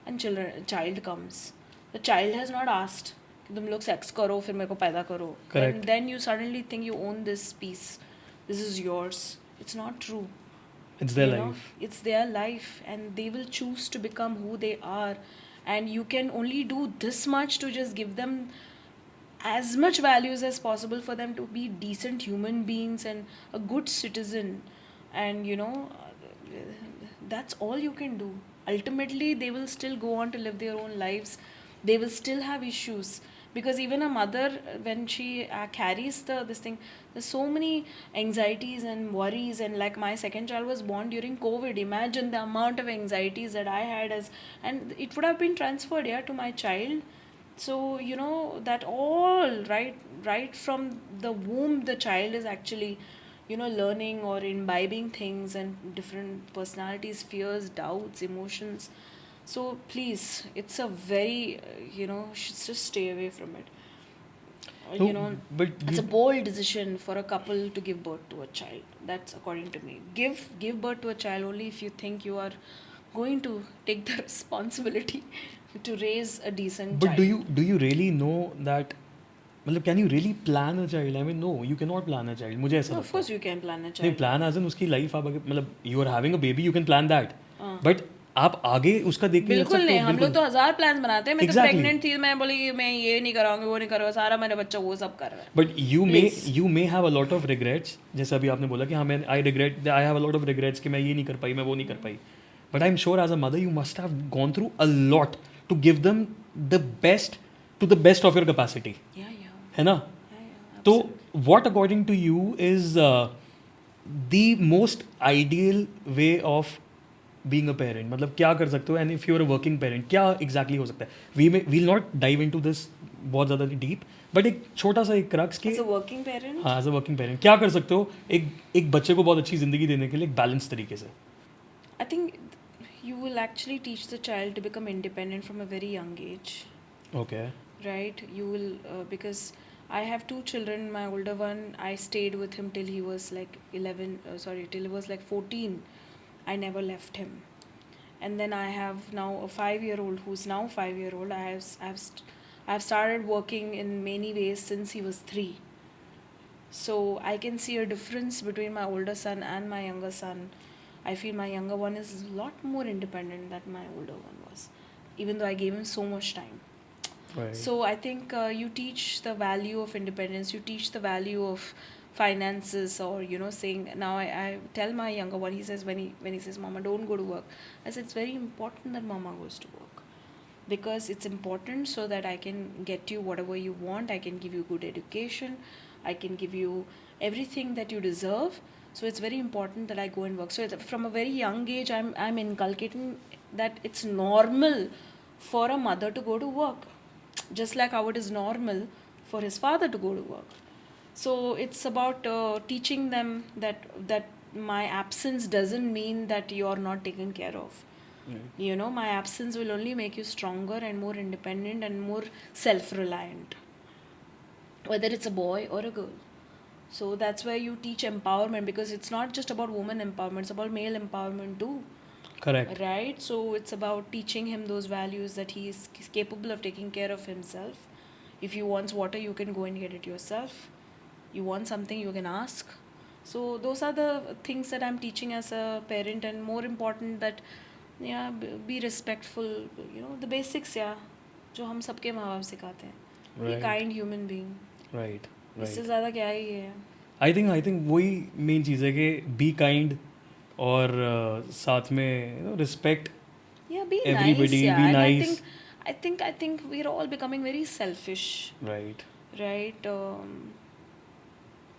and child comes. The child has not asked कि तुम लोग sex करो फिर मेरे को पैदा करो. Correct. Then you suddenly think you own this piece. This is yours. It's not true. It's their You know, life. it's their life, and they will choose to become who they are. And you can only do this much to just give them as much values as possible for them to be decent human beings and a good citizen. And that's all you can do. Ultimately they will still go on to live their own lives. They will still have issues, because even a mother, when she carries this thing, there's so many anxieties and worries. And like, my second child was born during COVID. Imagine the amount of anxieties that I had, and it would have been transferred, yeah, to my child. So that all right from the womb, the child is actually learning or imbibing things and different personalities, fears, doubts, emotions. So please, it's a very just stay away from it. No, but It's a bold decision for a couple to give birth to a child. That's according to me. Give birth to a child only if you think you are going to take the responsibility to raise a decent but child. do you really know that? मतलब can you really plan a child? I mean, no, you cannot plan a child. मुझे ऐसा No, of लगता है. course you can plan a नहीं, child. plan as in उसकी life आप अगर मतलब you are having a baby, you can plan that. हाँ. But आप आगे उसका देख के रख बिल्कुल सकते नहीं, हो. हम लोग तो 1000 प्लान्स बनाते हैं. मैं तो Exactly. प्रेग्नेंट थी, मैं बोली मैं ये नहीं कराऊंगी, वो नहीं करूँगा, सारा मेरा बच्चा वो सब कर रहा है. But Please. you may have a lot of regrets. जैसे अभी आपने बोला कि हाँ, मैं I have a lot of regrets कि मैं ये नहीं कर पाई, मैं वो नहीं कर पाई. But I'm sure as a mother you must have gone through a lot to give them the best to the best of your capacity. Yeah. है ना? तो what according to you is the most ideal way of being a parent? मतलब क्या कर सकते हो? And if you're a working parent, क्या exactly हो सकता है? We'll not dive into this बहुत ज़्यादा deep, but एक छोटा सा एक क्रक्स के As a working parent, हाँ, एज अ वर्किंग पेरेंट क्या कर सकते हो एक बच्चे को बहुत अच्छी ज़िंदगी देने के लिए एक बैलेंस तरीके से. I think you will actually teach the child to become independent from a very young age. Okay. Right? You will, because I have 2 children. My older one, I stayed with him till he was like 11, till he was like 14. I never left him. And then I have now a 5-year-old who's now 5-year-old. I've started working in many ways since he was 3. So I can see a difference between my older son and my younger son. I feel my younger one is a lot more independent than my older one was, even though I gave him so much time. Right. So I think you teach the value of independence. You teach the value of finances, or saying, now I tell my younger one, he says, when he says, Mama, don't go to work, I said, it's very important that Mama goes to work, because it's important so that I can get you whatever you want. I can give you good education. I can give you everything that you deserve. So it's very important that I go and work. So from a very young age, I'm inculcating that it's normal for a mother to go to work, just like how it is normal for his father to go to work. So it's about teaching them that my absence doesn't mean that you're not taken care of. Right. My absence will only make you stronger and more independent and more self-reliant, whether it's a boy or a girl. So that's where you teach empowerment, because it's not just about woman empowerment, it's about male empowerment too. Correct. Right? So it's about teaching him those values, that he is capable of taking care of himself. If he wants water, you can go and get it yourself. You want something, you can ask. So those are the things that I'm teaching as a parent. And more important, that be respectful, the basics, जो हम सबके माँ बाप सिखाते हैं. Be Right. kind human being. Right. इससे Right. ज़्यादा क्या ही है. आई थिंक वही मेन चीज़ है कि बी काइंड और साथ में respect Yeah, be everybody, nice. Yeah, be and nice. I think we're all becoming very selfish. Right. Right?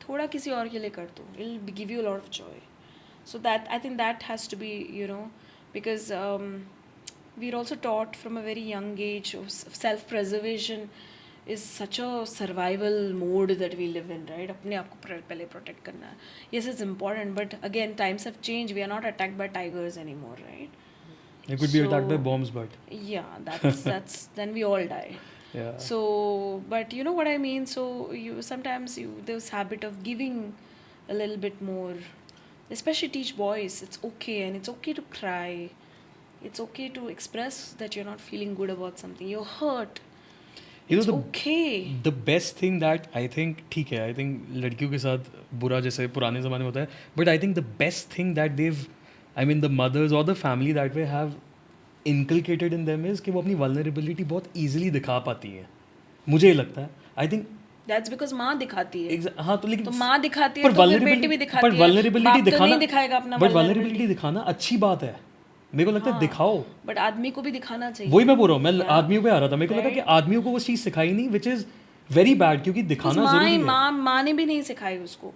थोड़ा किसी और के लिए कर दो. It'll give you a lot of joy. So that, I think that has to be, because we're also taught from a very young age of self-preservation is such a survival mode that we live in, right? अपने आप को पहले protect करना है. Yes, it's important, but again, times have changed. We are not attacked by tigers anymore, right? It could be attacked by So- bombs, but Yeah, that's then we all die. yeah. So, but you know what I mean. So you sometimes this habit of giving a little bit more, especially teach boys, it's okay, and it's okay to cry. It's okay to express that you're not feeling good about something, you're hurt. You know It's the okay. The best thing that I think, ठीक है, I think लड़कियों के साथ बुरा जैसे पुराने ज़माने में होता है, but I think the best thing that they've, I mean the mothers और the family that they have inculcated in them is कि वो अपनी वल्नरेबिलिटी बहुत ईजिली दिखा पाती है, मुझे ये लगता है. आई थिंक दैट्स बिकॉज माँ दिखाती है. हाँ, तो लेकिन तो माँ दिखाती है तो फिर बेटी भी दिखाती पर है. वल्नरेबिलिटी बाप तो दिखाना, नहीं दिखाएगा अपना बट वल्नरेबिलिटी दिखाना अच्छी बात है, मेरे को लगता है. दिखाओ, बट आदमी को भी दिखाना चाहिए. वही मैं बोल रहा हूँ, मैं आदमियों पे आ रहा था. मेरे को लगा कि आदमियों को वो चीज़ सिखाई नहीं, विच इज़ वेरी बैड, क्योंकि दिखाना जरूरी है. माँ ने भी नहीं सिखाई उसको.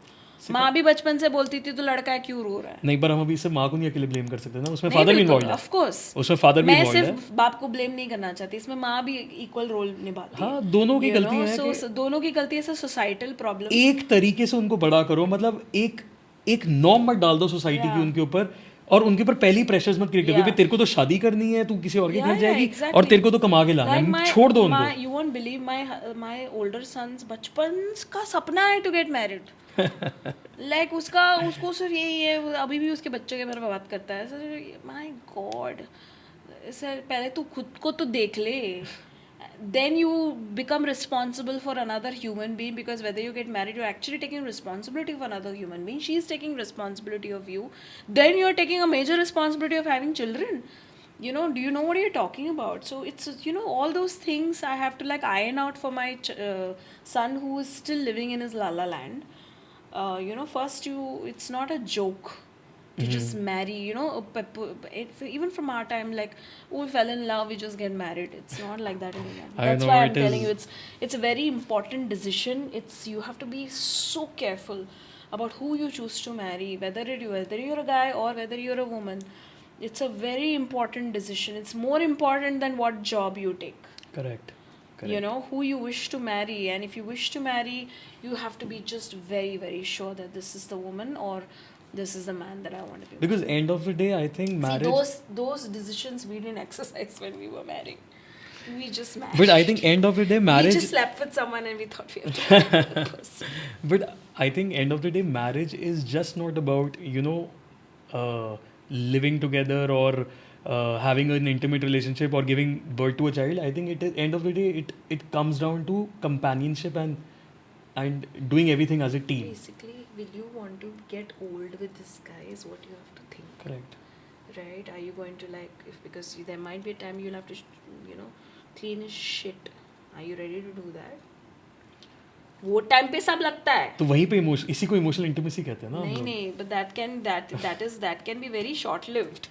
माँ भी बचपन से बोलती थी तो लड़का है क्यों रो रहा है. नहीं, पर हम अभी इससे माँ को नहीं अकेले ब्लेम कर सकते ना, उसमें फादर भी इन्वॉल्व है. ऑफ कोर्स उसमें फादर भी मैं इन्वॉल्व है. सिर्फ बाप को ब्लेम नहीं करना चाहती, इसमें माँ भी इक्वल रोल निभाती है. हाँ, दोनों की गलती है. सो दोनों की गलती है. Societal problem. एक तरीके से उनको बड़ा करो, मतलब एक नॉर्म मत डाल दो सोसाइटी की उनके ऊपर, और उनके ऊपर पहली प्रेशर्स मत क्रिएट करो कि तेरे को तो शादी करनी है, तू किसी और के घर जाएगी, और तेरे को तो कमा के लाना है. छोड़ दो उनको. You won't believe my older sons बचपन का सपना है टू गेट मैरिड. लाइक उसको सिर्फ यही है, अभी भी उसके बच्चे के बारे में बात करता है. सर माय गॉड, सर पहले तू खुद को तो देख ले, then you become responsible for another human being, because whether you get married, you're actually taking responsibility for another human being. She's taking responsibility of you, then you're taking a major responsibility of having children. Do you know what you're talking about? So it's, all those things I have to like iron out for my son who is still living in his la la land. First it's not a joke to just marry, even from our time, like, oh, we fell in love, we just get married. It's not like that anymore. That's why I'm telling you, it's a very important decision. You have to be so careful about who you choose to marry, whether you're a guy or whether you're a woman. It's a very important decision. It's more important than what job you take. Correct. Who you wish to marry, and if you wish to marry, you have to be just very, very sure that this is the woman or this is the man that I want to be. Because end of the day, I think marriage. See, those decisions we didn't exercise when we were marrying. We just married. But I think end of the day, marriage. We just slept with someone and we thought we had to. But I think end of the day, marriage is just not about living together or having an intimate relationship or giving birth to a child. I think end of the day, it comes down to companionship and doing everything as a team. Basically, will you want to get old with this guy is what you have to think. Correct. Right? Are you going to because there might be a time you'll have to clean his shit. Are you ready to do that? वो time पे सब लगता है. तो वहीं पे इसी को इमोशनल इंटीमेसी कहते हैं ना. नहीं, but that can be very short lived.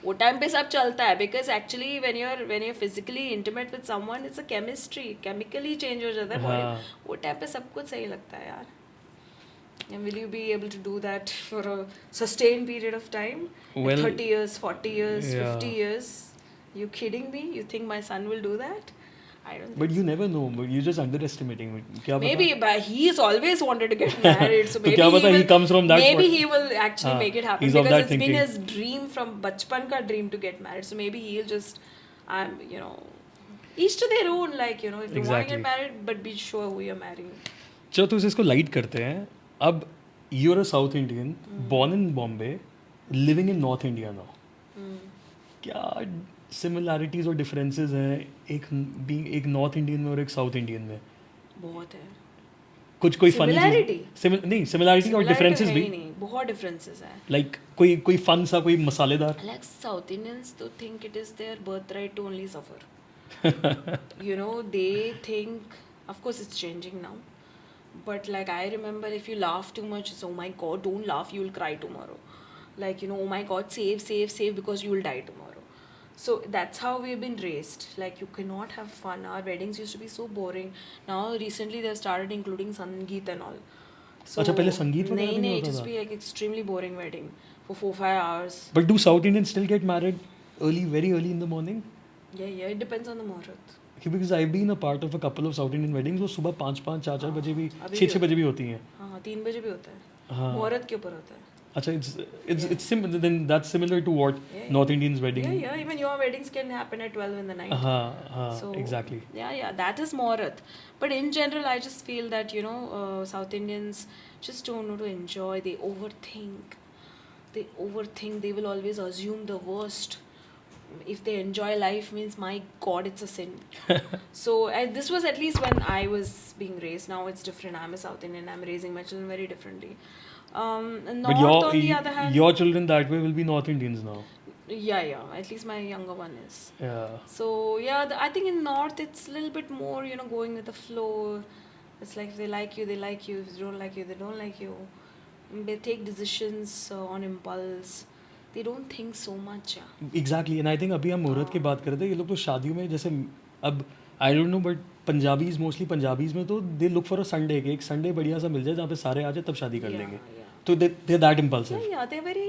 वो टाइम पे सब चलता है, because actually when you're physically intimate with someone, it's a chemically change हो जाता है body. वो टाइम पे सब कुछ सही लगता है यार. And will you be able to do that for a sustained period of time? Well, 30 years, 40 years, 50 years? You kidding me? You think my son will do that? I don't think But you never know. But you're just underestimating it. Maybe, but he's always wanted to get married. So maybe he comes from that. Maybe he will actually make it happen, because it's been his dream from bachpan ka dream to get married. So maybe he'll just, each to their own. Like, if you want to get married, but be sure who you're marrying. चलो तो इसको light करते हैं. अब you're a South Indian, born in Bombay, living in North India now. क्या similarities और differences हैं एक North Indian में और एक South Indian में? बहुत है. कुछ कोई funny Similarity? नहीं, similarity और differences भी. नहीं, बहुत differences हैं. Like कोई fun सा, कोई मसालेदार. Like South Indians to think it is their birthright to only suffer. They think, of course it's changing now. But like I remember, if you laugh too much, it's, oh my god, don't laugh, you will cry tomorrow. Like, oh my god, save because you will die tomorrow. So that's how we've been raised. Like, you cannot have fun. Our weddings used to be so boring. Now recently they've started including Sangeet and all. So अच्छा, पहले संगीत वगैरह भी नहीं it used to be like extremely boring wedding for 4-5 hours. But do South Indians still get married very early in the morning? Yeah, it depends on the muhurat. Because I've been a part of a couple of South Indian weddings, वो सुबह 5-5, 4-4 बजे भी 6-6 बजे भी होती हैं. हाँ, 3 बजे भी होता है. मुहूर्त के ऊपर होता है. अच्छा, it's similar. Then that's similar to what North Indians wedding. Yeah. Even your weddings can happen at 12 in the night. So exactly. Yeah. That is muhूर्त. But in general, I just feel that South Indians just don't know to enjoy. They overthink. they overthink, they will always assume the worst. If they enjoy life means, my god, it's a sin. So this was at least when I was being raised. Now it's different. I'm a South Indian. I'm raising my children very differently. But North, on the other hand, your children that way will be North Indians now. yeah. At least my younger one is. Yeah. So yeah, I think in North it's a little bit more, going with the flow. It's like if they like you, they like you. If they don't like you, they don't like you. They take decisions on impulse. They don't think so much. Yeah. Exactly and I think अभी हम मुहूर्त की बात कर रहे थे ये लोग तो शादियों में जैसे अब I don't know but Punjabis mostly Punjabis में तो they look for a Sunday के एक संडे बढ़िया सा मिल जाए जहाँ पे सारे आ जाए तब शादी कर Yeah, लेंगे yeah. तो they that impulsive Yeah, they're very,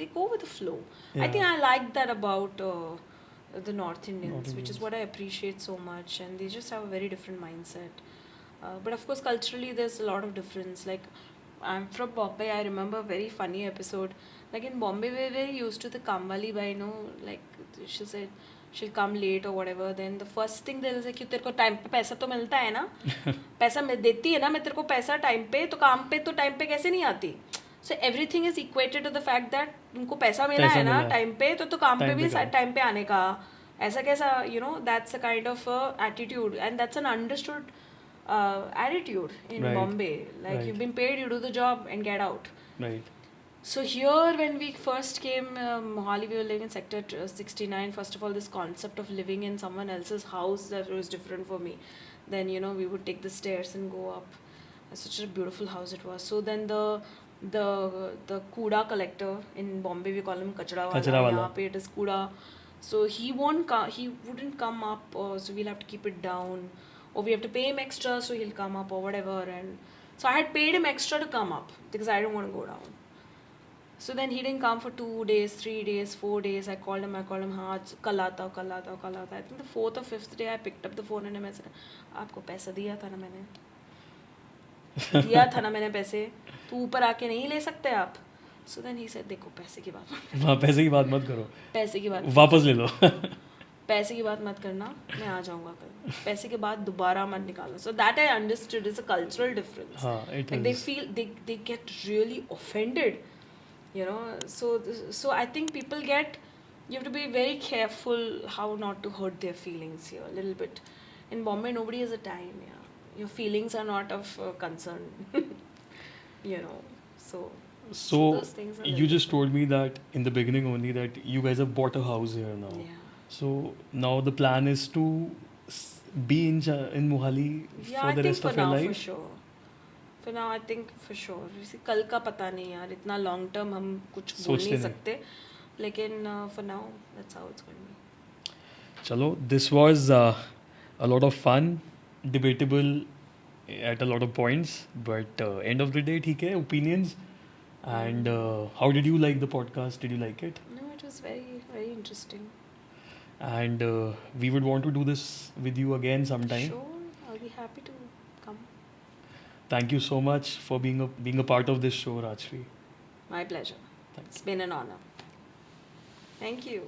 they go with the flow. I Yeah. think I like that about the North Indians, which is what I appreciate so much. And they just have a very different mindset. But of course, culturally, there's a lot of difference. Like, I'm from Bombay. I remember a very funny episode. Like in Bombay, we're very used to the Kamwali bai, like she said, she'll come late or whatever. Then the first thing they'll say कि तेरे को time पे पैसा तो मिलता है ना, पैसा देती है ना, मैं तेरे को पैसा टाइम पे, तो काम पे तो टाइम पे कैसे नहीं आती. So everything is equated to the fact that तुमको पैसा मिला है ना टाइम पे, तो काम पे भी टाइम पे आने का. ऐसा कैसा, that's a kind of attitude, and that's an understood attitude in Right. Bombay. Like Right. you've been paid, you do the job and get out. Right So here, when we first came, Mohali, we were living in Sector 69. First of all, this concept of living in someone else's house, that was different for me. Then we would take the stairs and go up. Such a beautiful house it was. So then the kuda collector in Bombay, we call him kachra wala. Kachra wala. Yahan pe it is kuda. So he wouldn't come up. So we'll have to keep it down, or we have to pay him extra, so he'll come up or whatever. And so I had paid him extra to come up because I don't want to go down. So then he didn't come for 2 days, 3 days, 4 days. I called him, हाँ कल आता हूँ. I think the 4th or 5th day I picked up the phone and I said, आपको पैसा दिया था ना मैंने, पैसे, तो ऊपर आके नहीं ले सकते आप. So then he said, देखो पैसे की बात मत हाँ पैसे की बात मत करो पैसे की बात वापस ले लो पैसे की बात मत करना, मैं आ जाऊंगा कल. पैसे के बाद दोबारा मत निकालना. So that I understood is a cultural difference. हाँ it Like they is feel they get really offended, so I think people you have to be very careful how not to hurt their feelings here a little bit. In Bombay, nobody has a time. Your feelings are not of concern. So so those things are you little just told me that in the beginning only that you guys have bought a house here now. Yeah. So now the plan is to be in Mohali Yeah, for I the think rest for of your now, life. for sure. For now, I think for sure. कल का पता नहीं यार, इतना long term हम कुछ बोल सोचते नहीं नहीं. सकते. लेकिन for now, that's how it's going to be. Chalo, this was a lot of fun, debatable at a lot of points, but end of the day, ठीक है, opinions. And how did you like the podcast? Did you like it? No, it was very, very interesting. And we would want to do this with you again sometime. Sure, I'll be happy to come. Thank you so much for being a part of this show, Rajshri. My pleasure. It's been an honor. Thank you.